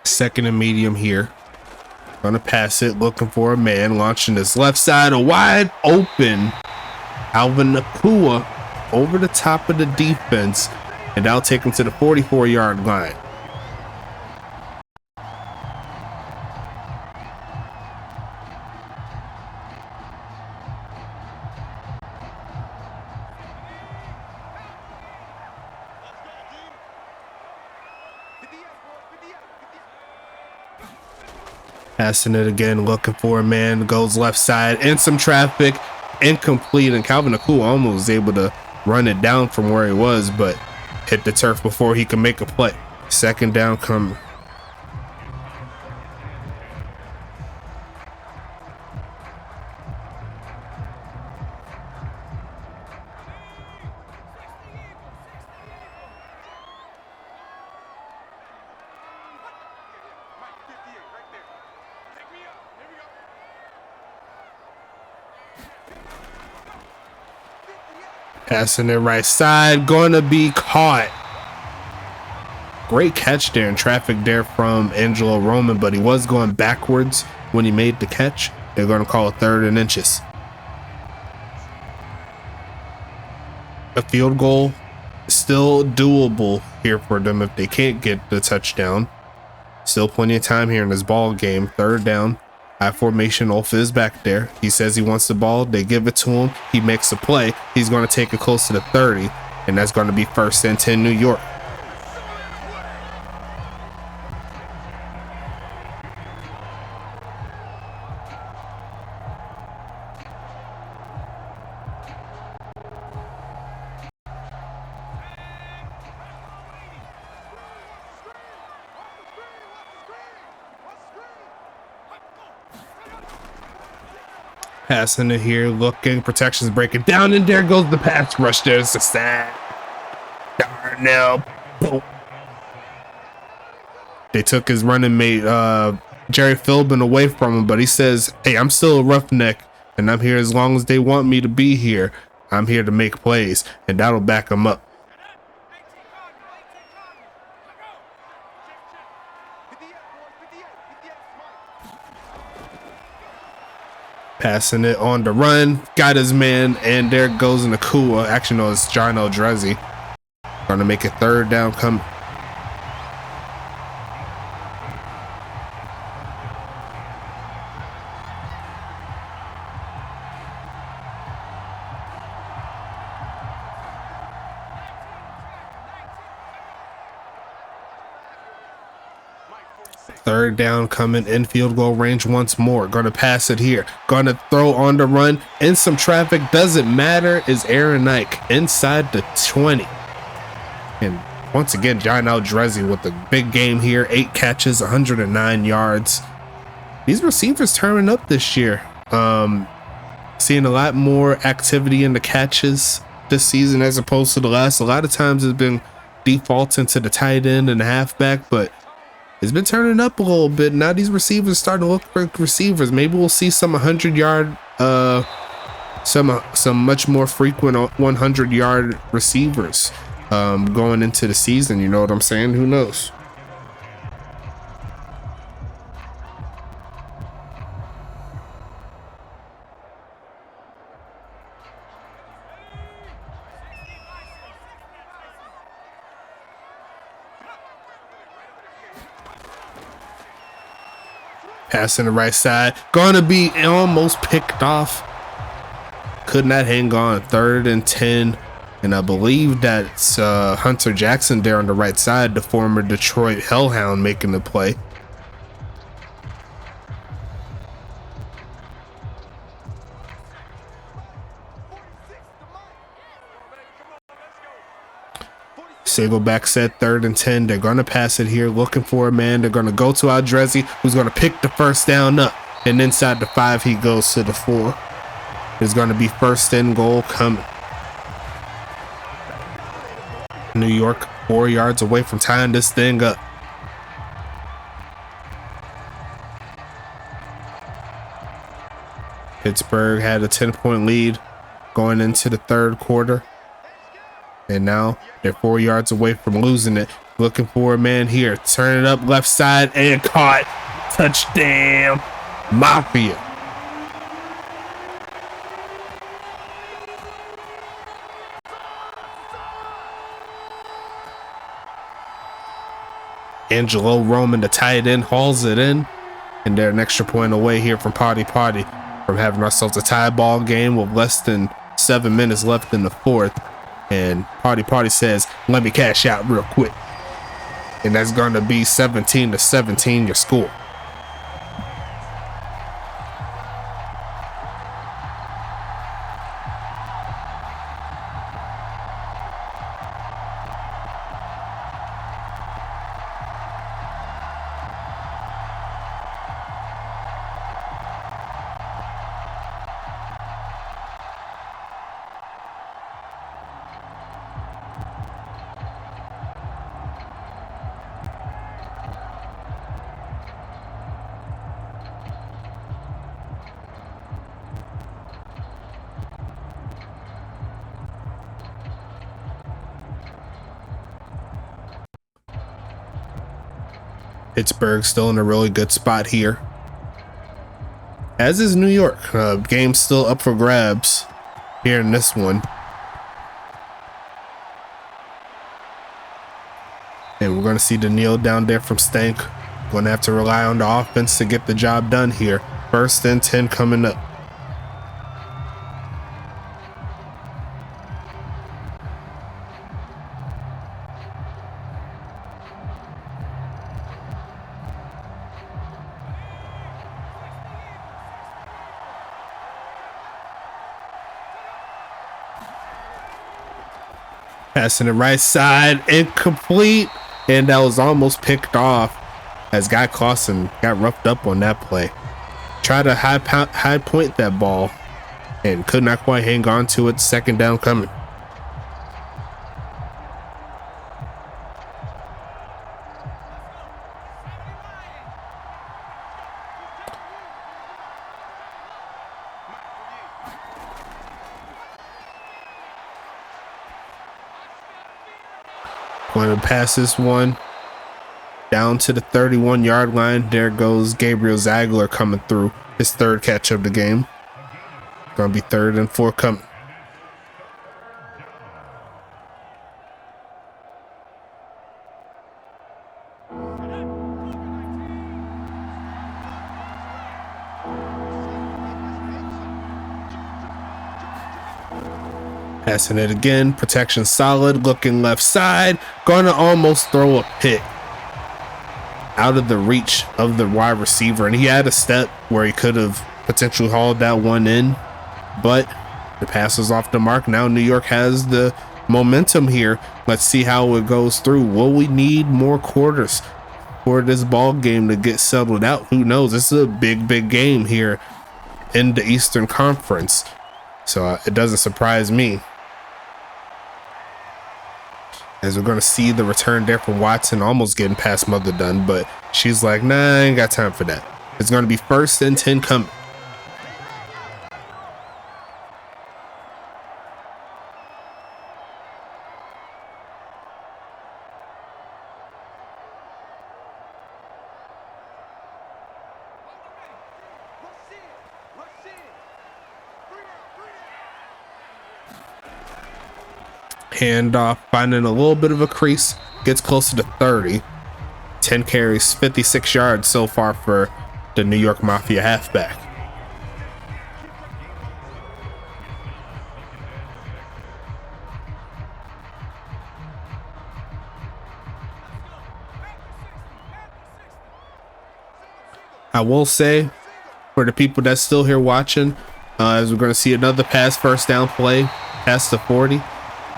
Second and medium here. Gonna pass it, looking for a man, launching his left side, a wide open Alvin Nakua over the top of the defense, and that'll take him to the 44-yard line. Passing it again, looking for a man, goes left side, in some traffic, incomplete, and Calvin Nakua almost was able to run it down from where he was, but hit the turf before he could make a play. 2nd down coming. Passing it right side, going to be caught. Great catch there in traffic there from Angelo Roman, but he was going backwards when he made the catch. They're going to call it 3rd and inches. A field goal still doable here for them if they can't get the touchdown. Still plenty of time here in this ball game. 3rd down. High formation. Olf is back there. He says he wants the ball. They give it to him. He makes a play. He's going to take it close to the 30, and that's going to be 1st and 10 New York. Passing it here, looking, protection's breaking down, and there goes the pass rush. There's the sack. Darnell. Boom. They took his running mate, Jerry Philbin, away from him, but he says, hey, I'm still a roughneck, and I'm here as long as they want me to be here. I'm here to make plays, and that'll back him up. Passing it on the run, got his man, and there goes Nakua. Actually, no, it's John Eldrezzi. Gonna make it 3rd down. Come. Third down coming in field goal range once more. Going to pass it here. Going to throw on the run. In some traffic. Doesn't matter. Is Aaron Ike inside the 20. And once again, John Eldrezzi with the big game here. 8 catches, 109 yards. These receivers turning up this year. Seeing a lot more activity in the catches this season as opposed to the last. A lot of times it's been defaulting to the tight end and the halfback, but it's been turning up a little bit. Now these receivers starting to look for receivers. Maybe we'll see some 100-yard, some much more frequent 100-yard receivers going into the season. You know what I'm saying? Who knows? Passing the right side. Going to be almost picked off. Could not hang on. 3rd and 10. And I believe that's Hunter Jackson there on the right side, the former Detroit Hellhound, making the play. Sagelback set 3rd and 10. They're going to pass it here, looking for a man. They're going to go to Eldrezzi, who's going to pick the 1st down up. And inside the 5, he goes to the 4. It's going to be 1st and goal coming. New York 4 yards away from tying this thing up. Pittsburgh had a 10-point lead going into the 3rd quarter. And now they're 4 yards away from losing it. Looking for a man here. Turn it up left side and caught. Touchdown. Mafia. Angelo Roman, the tight end, hauls it in. And they're an extra point away here from Party from having ourselves a tie ball game with less than 7 minutes left in the 4th. And Party says, let me cash out real quick. And that's going to be 17-17 your score. Pittsburgh still in a really good spot here, as is New York. Game's still up for grabs here in this one. And we're going to see the kneel down there from Stank. Going to have to rely on the offense to get the job done here. 1st and 10 coming up. Passing the right side, incomplete, and that was almost picked off as Guy Clausen got roughed up on that play. Tried to high point that ball and could not quite hang on to it. 2nd down coming. Going to pass this one down to the 31-yard line. There goes Gabriel Zagler coming through. His 3rd catch of the game. Going to be 3rd and 4 coming. Passing it again. Protection solid. Looking left side. Going to almost throw a pick out of the reach of the wide receiver. And he had a step where he could have potentially hauled that one in. But the pass was off the mark. Now New York has the momentum here. Let's see how it goes through. Will we need more quarters for this ball game to get settled out? Who knows? This is a big game here in the Eastern Conference. So it doesn't surprise me. As we're going to see the return there from Watson, almost getting past Mother Dunn, but she's like, nah, I ain't got time for that. It's going to be 1st and 10 coming. Handoff, finding a little bit of a crease, gets closer to 30. 10 carries, 56 yards so far for the New York Mafia halfback. I will say, for the people that's still here watching, as we're going to see another pass, 1st down play, past the 40.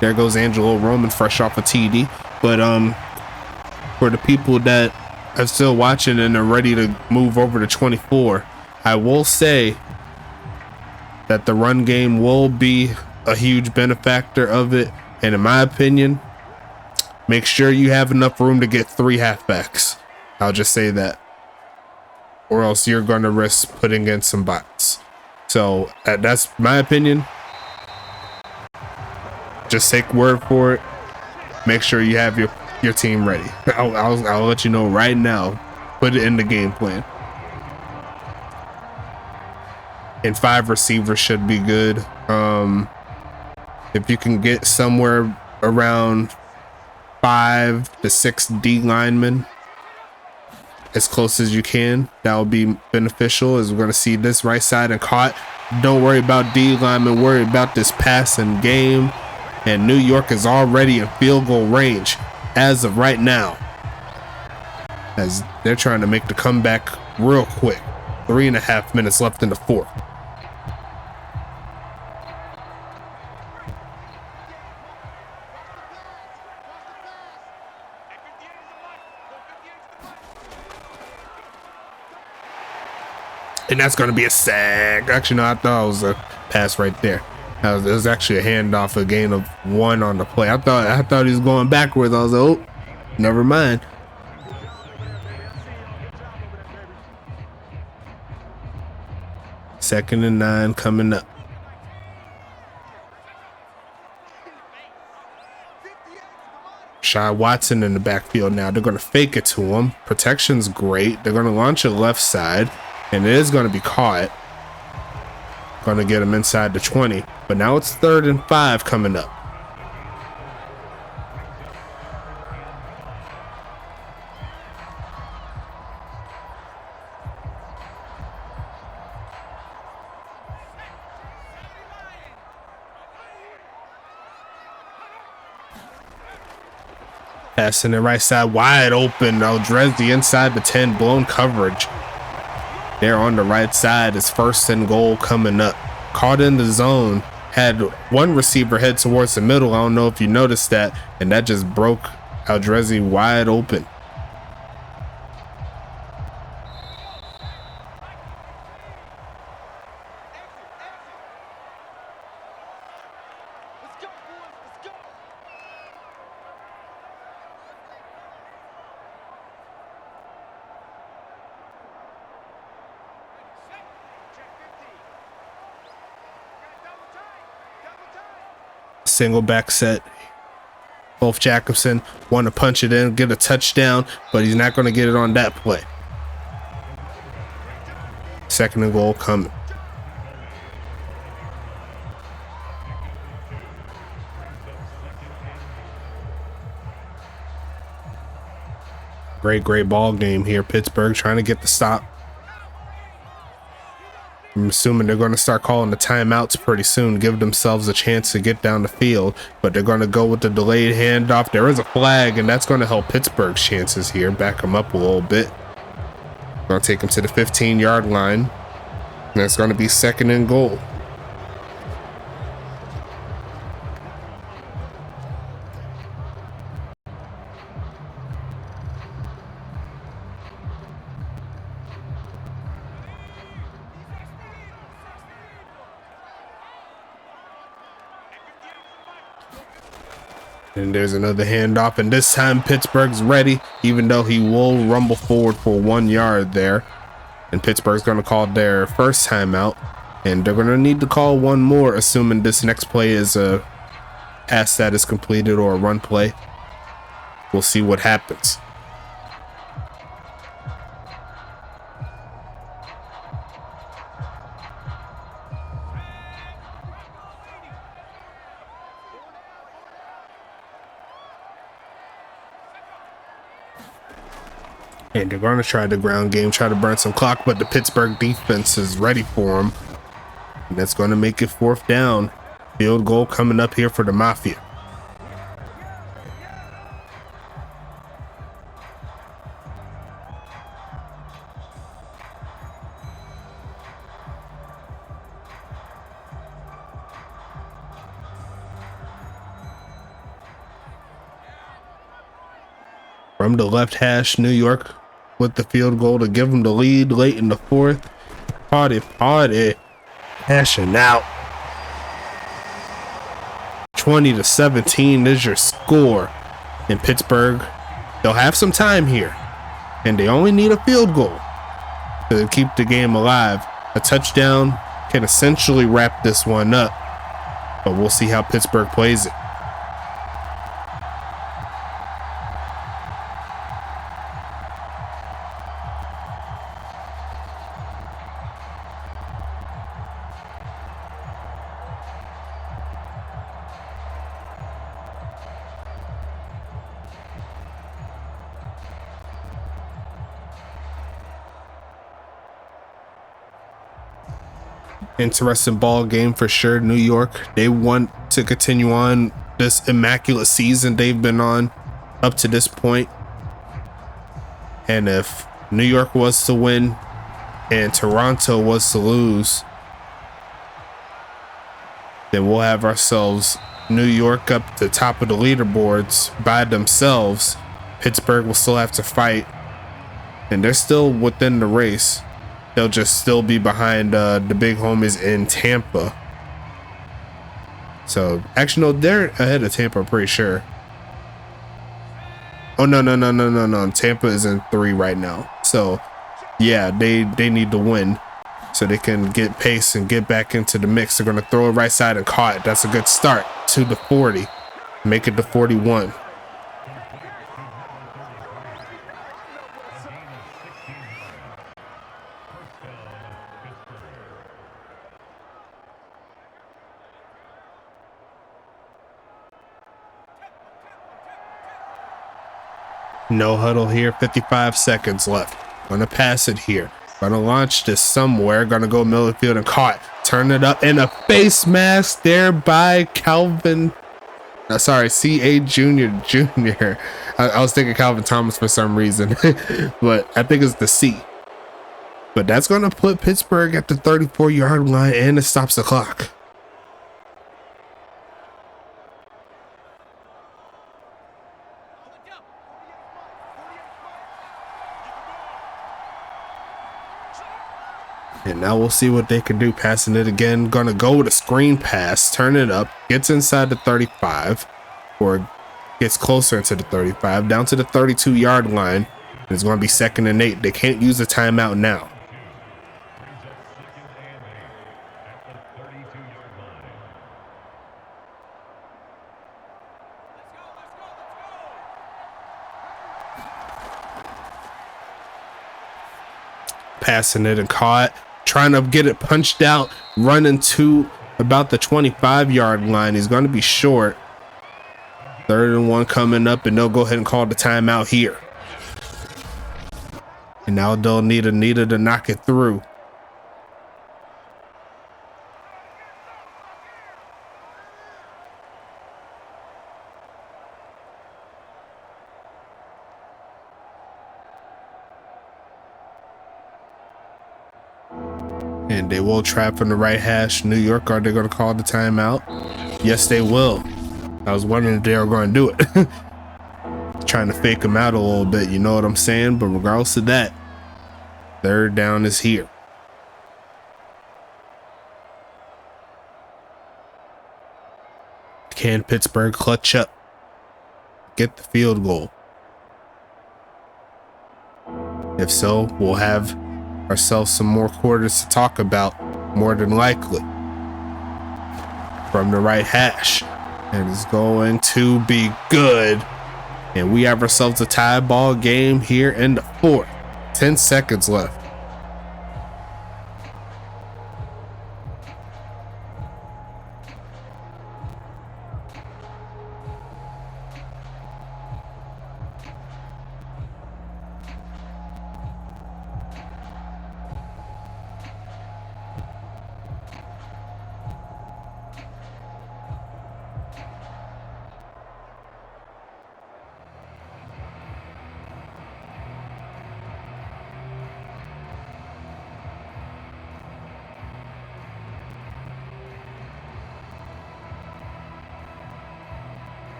There goes Angelo Roman, fresh off a TD. But for the people that are still watching and are ready to move over to 24, I will say that the run game will be a huge benefactor of it. And in my opinion, make sure you have enough room to get 3 halfbacks. I'll just say that. Or else you're going to risk putting in some bots. So that's my opinion. Just take word for it. Make sure you have your team ready. I'll let you know right now. Put it in the game plan. And 5 receivers should be good. If you can get somewhere around 5 to 6 D linemen as close as you can, that will be beneficial. As we're going to see this right side and caught. Don't worry about D linemen. Worry about this passing game. And New York is already in field goal range as of right now, as they're trying to make the comeback real quick. 3.5 minutes left in the 4th. And that's going to be a sack. Actually, no, I thought it was a pass right there. It was actually a handoff, a gain of 1 on the play. I thought he was going backwards. I was like, oh, never mind. Second and 9 coming up. Rashad Watson in the backfield now. They're going to fake it to him. Protection's great. They're going to launch it left side, and it is going to be caught. Going to get him inside the 20, but now it's 3rd and 5 coming up. Passing it right side, wide open. Aldrezi inside the 10, blown coverage. There on the right side is 1st and goal coming up. Caught in the zone. Had one receiver head towards the middle. I don't know if you noticed that. And that just broke Aldrezi wide open. Single back set. Both Jacobson want to punch it in, get a touchdown, but he's not going to get it on that play. 2nd and goal coming. Great ball game here. Pittsburgh trying to get the stop. I'm assuming they're going to start calling the timeouts pretty soon, give themselves a chance to get down the field, but they're going to go with the delayed handoff. There is a flag, and that's going to help Pittsburgh's chances here, back them up a little bit. Going to take them to the 15-yard line, and it's going to be 2nd and goal. And there's another handoff, and this time Pittsburgh's ready, even though he will rumble forward for 1 yard there. And Pittsburgh's going to call their first timeout, and they're going to need to call one more, assuming this next play is a pass that is completed or a run play. We'll see what happens. And they're going to try the ground game, try to burn some clock, but the Pittsburgh defense is ready for them. And that's going to make it 4th down. Field goal coming up here for the Mafia. From the left hash, New York with the field goal to give them the lead late in the 4th. Party, hashing out. 20-17 is your score. In Pittsburgh, they'll have some time here, and they only need a field goal to keep the game alive. A touchdown can essentially wrap this one up, but we'll see how Pittsburgh plays it. Interesting ball game for sure. New York, they want to continue on this immaculate season they've been on up to this point. And if New York was to win and Toronto was to lose, then we'll have ourselves New York up the top of the leaderboards by themselves. Pittsburgh will still have to fight, and they're still within the race. They'll just still be behind the big homies in Tampa. So, actually, no, they're ahead of Tampa, I'm pretty sure. Oh, no. Tampa is in 3 right now. So, yeah, they need to win so they can get pace and get back into the mix. They're going to throw it right side and caught it. That's a good start to the 40. Make it to 41. No huddle here. 55 seconds left. Gonna pass it here. Gonna launch this somewhere. Gonna go middle of the field and caught. Turn it up in a face mask there by Calvin. Sorry, C.A. Jr. I was thinking Calvin Thomas for some reason, but I think it's the C. But that's going to put Pittsburgh at the 34-yard line, and it stops the clock. And now we'll see what they can do passing it again. Gonna go with a screen pass, turn it up, gets inside the 35, or gets closer into the 35, down to the 32-yard line. And it's gonna be 2nd and 8. They can't use a timeout now. Passing it and caught. Trying to get it punched out, running to about the 25-yard line. He's going to be short. 3rd and 1 coming up, and they'll go ahead and call the timeout here. And now they'll need Anita to knock it through. And they will trap from the right hash. New York, are they going to call the timeout? Yes, they will. I was wondering if they were going to do it. Trying to fake them out a little bit, you know what I'm saying? But regardless of that, 3rd down is here. Can Pittsburgh clutch up? Get the field goal? If so, we'll have ourselves some more quarters to talk about, more than likely. From the right hash, and it's going to be good. And we have ourselves a tie ball game here in the 4th. 10 seconds left.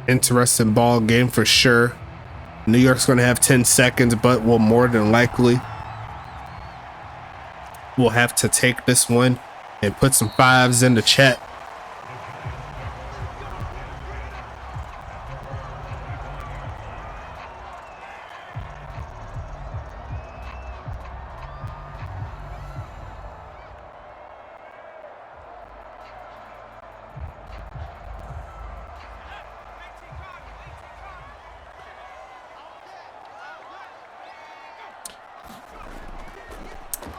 Interesting ball game for sure. New York's going to have 10 seconds, but will more than likely we'll have to take this one and put some 5s in the chat.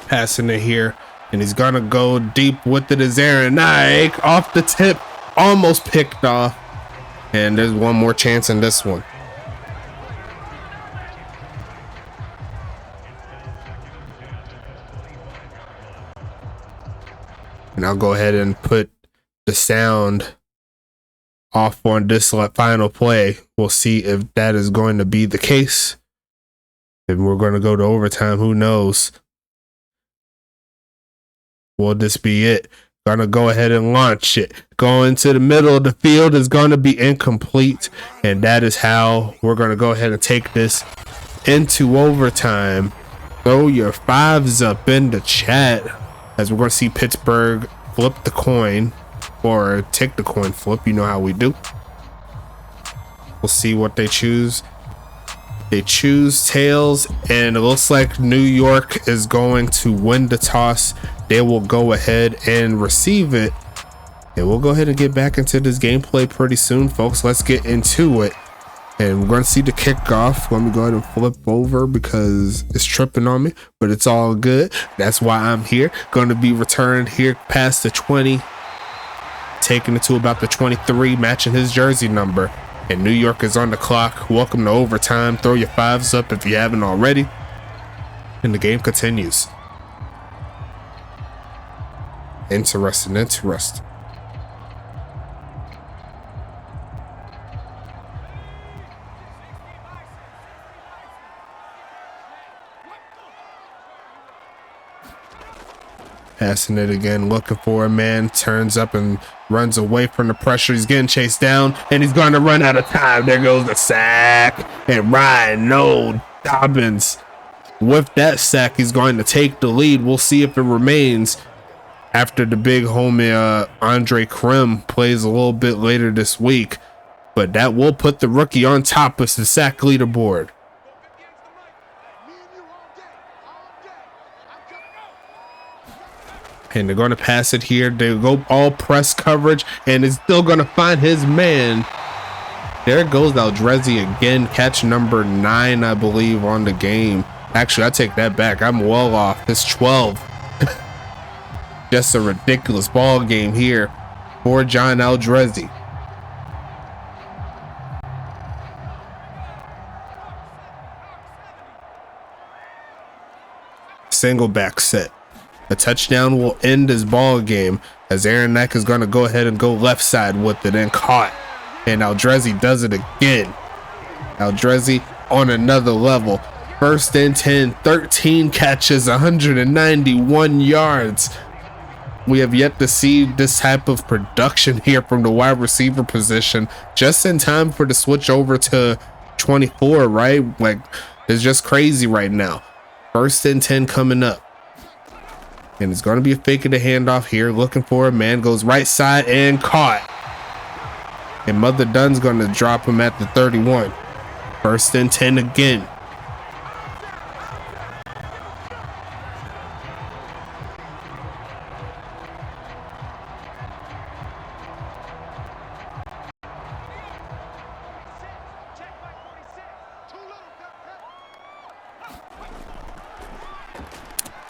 Passing it here, and he's gonna go deep with it. Is Aaron Ike off the tip, almost picked off, and there's one more chance in this one. And I'll go ahead and put the sound off on this final play. We'll see if that is going to be the case. If we're going to go to overtime, who knows? Will this be it? Gonna go ahead and launch it. Going to the middle of the field is going to be incomplete. And that is how we're going to go ahead and take this into overtime. Throw your 5s up in the chat, as we're going to see Pittsburgh flip the coin, or take the coin flip. You know how we do. We'll see what they choose. They choose tails, and it looks like New York is going to win the toss. They will go ahead and receive it, and we'll go ahead and get back into this gameplay pretty soon, folks. Let's get into it, and we're going to see the kickoff. Let me go ahead and flip over because it's tripping on me, but it's all good. That's why I'm here. Going to be returned here past the 20. taking it to about the 23, matching his jersey number. And New York is on the clock. Welcome to overtime. Throw your fives up if you haven't already. And the game continues. Interesting. Passing it again, looking for a man, turns up and runs away from the pressure. He's getting chased down, and he's going to run out of time. There goes the sack, and Ryan Dobbins, with that sack, he's going to take the lead. We'll see if it remains after the big homie Andre Krim plays a little bit later this week, but that will put the rookie on top of the sack leaderboard. And they're going to pass it here. They go all press coverage, and it's still going to find his man. There goes Aldrezi again, catch number 9, I believe, on the game. Actually, I take that back. I'm well off. It's 12. Just a ridiculous ball game here for John Aldrezi. Single back set. A touchdown will end this ball game as Aaron Knack is going to go ahead and go left side with it and caught. And Aldrezi does it again. Aldrezi on another level. First and 10, 13 catches, 191 yards. We have yet to see this type of production here from the wide receiver position. Just in time for the switch over to 24, right? Like, it's just crazy right now. First and 10 coming up. And it's going to be a fake of the handoff here. Looking for a man. Goes right side and caught. And Mother Dunn's going to drop him at the 31. First and 10 again.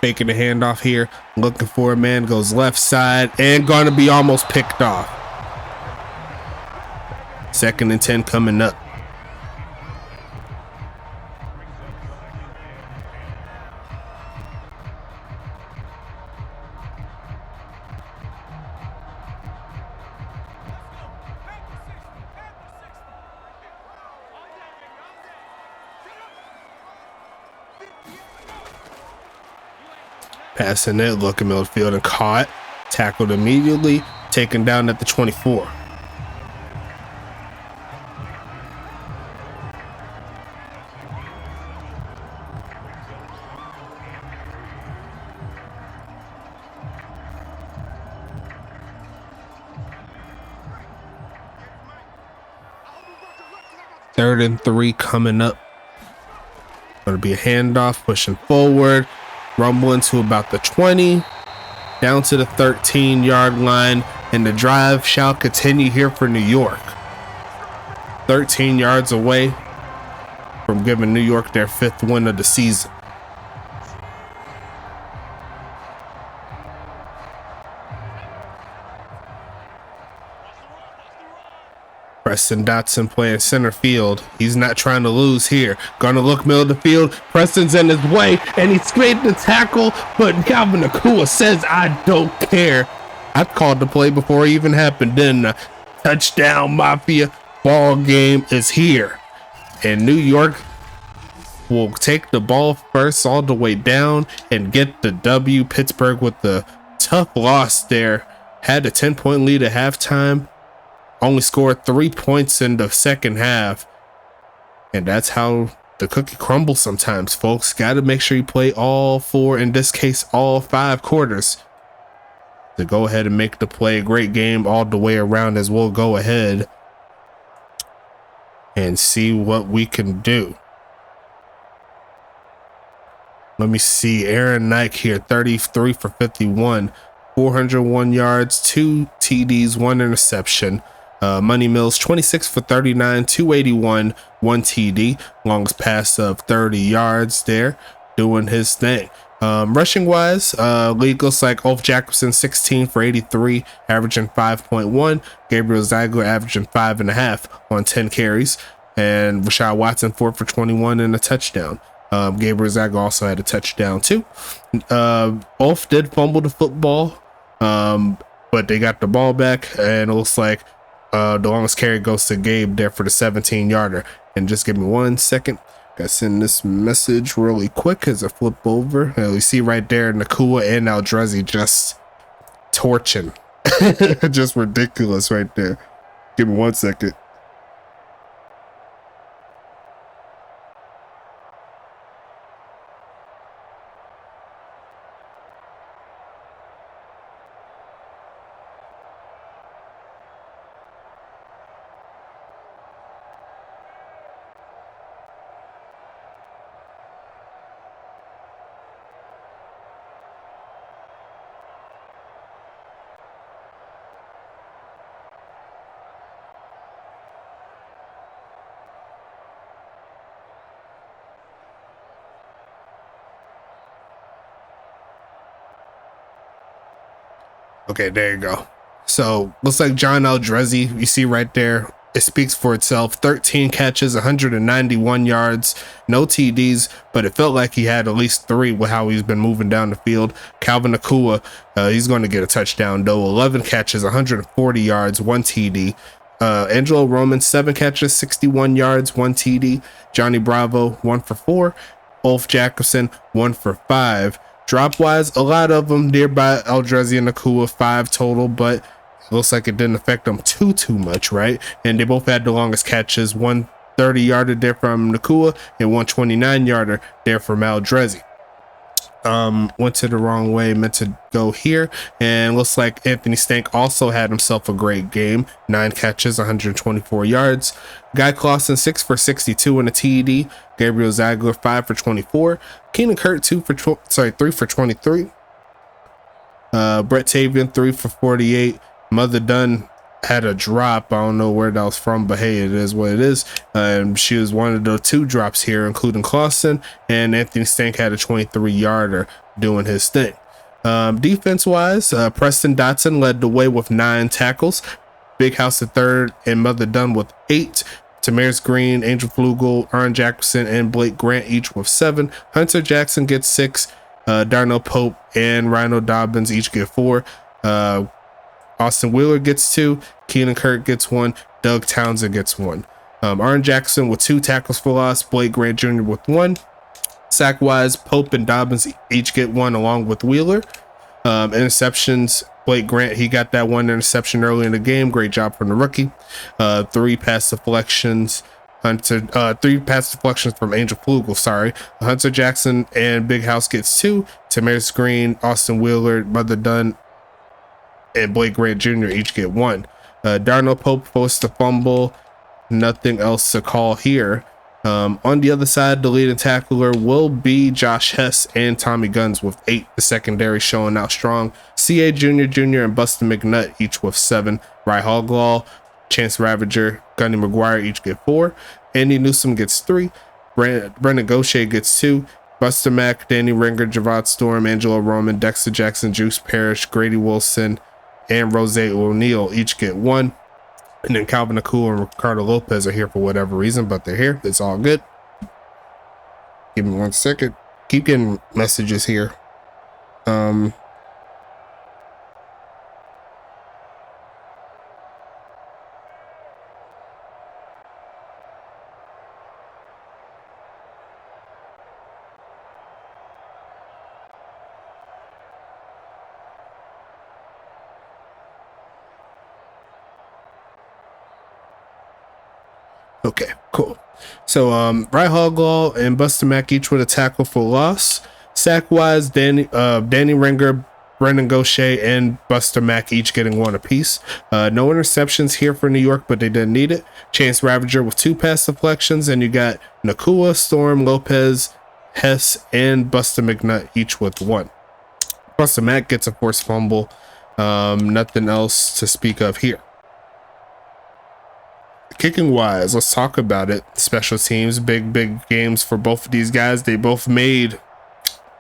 Faking the handoff here, looking for a man, goes left side and going to be almost picked off. Second and 10 coming up. Passing it, looking midfield and caught. Tackled immediately, taken down at the 24. Third and 3 coming up. Going to be a handoff, pushing forward. Rumbling to about the 20, down to the 13-yard line, and the drive shall continue here for New York. 13 yards away from giving New York their 5th win of the season. Preston Dotson playing center field. He's not trying to lose here. Gonna look middle of the field. Preston's in his way, and he scraped the tackle, but Calvin Nakua says, I don't care. I called the play before it even happened, didn't I? Touchdown, Mafia. Ball game is here. And New York will take the ball first all the way down and get the W. Pittsburgh with the tough loss there. Had a 10-point lead at halftime. Only scored 3 points in the second half. And that's how the cookie crumbles sometimes, folks. Got to make sure you play all 4, in this case, all 5 quarters to go ahead and make the play. A great game all the way around, as we'll go ahead and see what we can do. Let me see. Aaron Knight here, 33 for 51, 401 yards, 2 TDs, 1 interception. Money Mills, 26 for 39, 281, 1 TD. Longest pass of 30 yards there, doing his thing. Rushing wise, league looks like Ulf Jacobson 16 for 83, averaging 5.1. Gabriel Ziegler averaging 5.5 on 10 carries, and Rashad Watson 4 for 21 and a touchdown. Gabriel Ziegler also had a touchdown too. Ulf did fumble the football, but they got the ball back, and it looks like the longest carry goes to Gabe there for the 17-yarder. And just give me 1 second. Gotta send this message really quick as I flip over. You see right there, Nakua and Aldrezi just torching. Just ridiculous right there. Give me 1 second. Okay, there you go. So looks like John Aldrezi, you see right there, it speaks for itself. 13 catches, 191 yards, no TDs, but it felt like he had at least 3 with how he's been moving down the field. Calvin Nakua, he's going to get a touchdown though. 11 catches, 140 yards, 1 TD. Angelo Roman, 7 catches, 61 yards, 1 TD. Johnny Bravo, 1 for 4. Ulf Jacobson, 1 for 5. Drop wise, a lot of them nearby Aldrezi and Nakua, 5 total, but it looks like it didn't affect them too much, right? And they both had the longest catches, 130-yarder there from Nakua and 129-yarder there from Aldrezi. Went to the wrong way, meant to go here, and looks like Anthony Stank also had himself a great game. 9 catches, 124 yards. Guy Clausen 6 for 62 in a TD. Gabriel Ziegler 5 for 24. Keenan Kurt 3 for 23. Brett Tavian 3 for 48. Mother Dunn had a drop. I don't know where that was from, but hey, it is what it is. She was one of the 2 drops here, including Clausen, and Anthony Stank had a 23-yarder doing his thing. Defense wise, Preston Dotson led the way with 9 tackles. Big House at 3rd, and Mother Dunn with 8. Tamaris Green, Angel Flugel, Aaron Jackson, and Blake Grant each with 7. Hunter Jackson gets 6. Darnell Pope and Rhino Dobbins each get 4. Austin Wheeler gets 2. Keenan Kirk gets 1. Doug Townsend gets 1. Aaron Jackson with 2 tackles for loss. Blake Grant Jr. with 1. Sack wise, Pope and Dobbins each get 1 along with Wheeler. Interceptions, Blake Grant, he got that 1 interception early in the game. Great job from the rookie. 3 pass deflections. 3 pass deflections from Angel Flugel, sorry. Hunter Jackson and Big House gets 2. Tamaris Green, Austin Wheeler, Mother Dunn, and Blake Grant Jr. each get 1. Darnell Pope forced a fumble. Nothing else to call here. On the other side, the leading tackler will be Josh Hess and Tommy Guns with 8. The secondary showing out strong. C.A. Jr. and Buster McNutt each with 7. Ry Hoglaw, Chance Ravager, Gunny McGuire each get 4. Andy Newsom gets 3. Brendan Gaucher gets 2. Buster Mack, Danny Ringer, Javad Storm, Angelo Roman, Dexter Jackson, Juice Parrish, Grady Wilson, and Rose O'Neal each get 1. And then Calvin Nakua and Ricardo Lopez are here for whatever reason, but they're here. It's all good. Give me 1 second. Keep getting messages here. Okay, cool. So Ry Hoglaw and Buster Mack each with a tackle for loss. Sack wise, Danny Ringer, Brendan Gaucher, and Buster Mack each getting 1 apiece. No interceptions here for New York, but they didn't need it. Chance Ravager with 2 pass deflections, and you got Nakua, Storm, Lopez, Hess, and Buster McNutt each with 1. Buster Mack gets a forced fumble. Nothing else to speak of here. Kicking wise, let's talk about it. Special teams, big games for both of these guys. They both made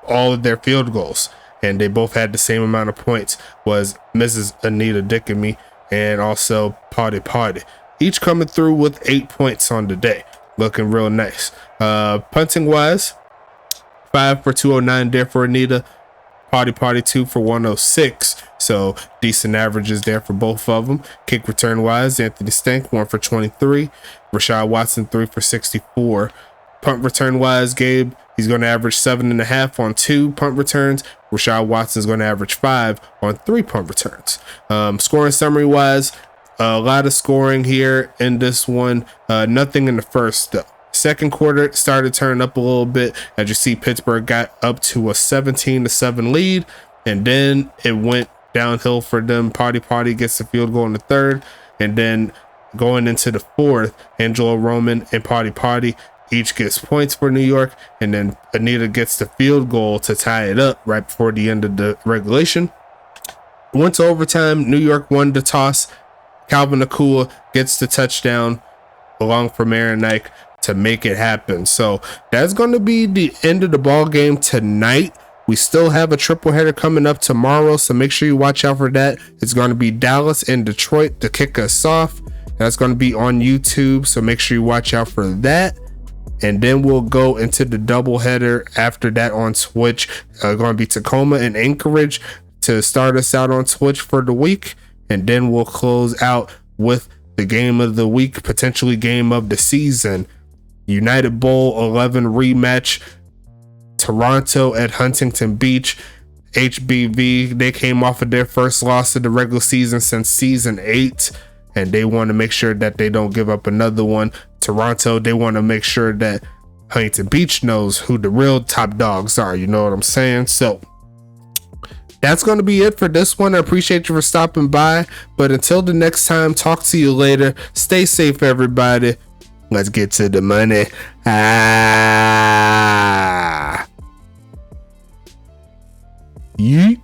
all of their field goals, and they both had the same amount of points, was Mrs. Anita Dickamy and also Party, each coming through with 8 points on the day, looking real nice. Punting wise, 5 for 209 there for Anita, Party 2 for 106, so decent averages there for both of them. Kick return wise, Anthony Stank 1 for 23, Rashad Watson 3 for 64. Punt return wise, Gabe, he's going to average 7.5 on 2 punt returns. Rashad Watson is going to average 5 on 3 punt returns. Scoring summary wise, a lot of scoring here in this one. Nothing in the first though. Second quarter started turning up a little bit. As you see, Pittsburgh got up to a 17-7 lead, and then it went downhill for them. Party gets the field goal in the third, and then going into the fourth, Angelo Roman and Party each gets points for New York, and then Anita gets the field goal to tie it up right before the end of the regulation. Went to overtime. New York won the toss. Calvin Akua gets the touchdown along from Aaron Nike to make it happen. So that's going to be the end of the ball game tonight. We still have a triple header coming up tomorrow, so make sure you watch out for that. It's going to be Dallas and Detroit to kick us off. That's going to be on YouTube, so make sure you watch out for that. And then we'll go into the doubleheader after that on Twitch. Going to be Tacoma and Anchorage to start us out on Twitch for the week. And then we'll close out with the game of the week, potentially game of the season. United Bowl 11 rematch. Toronto at Huntington Beach. HBV, they came off of their first loss of the regular season since season 8. And they want to make sure that they don't give up another one. Toronto, they want to make sure that Huntington Beach knows who the real top dogs are. You know what I'm saying? So that's going to be it for this one. I appreciate you for stopping by. But until the next time, talk to you later. Stay safe, everybody. Let's get to the money. Yeet.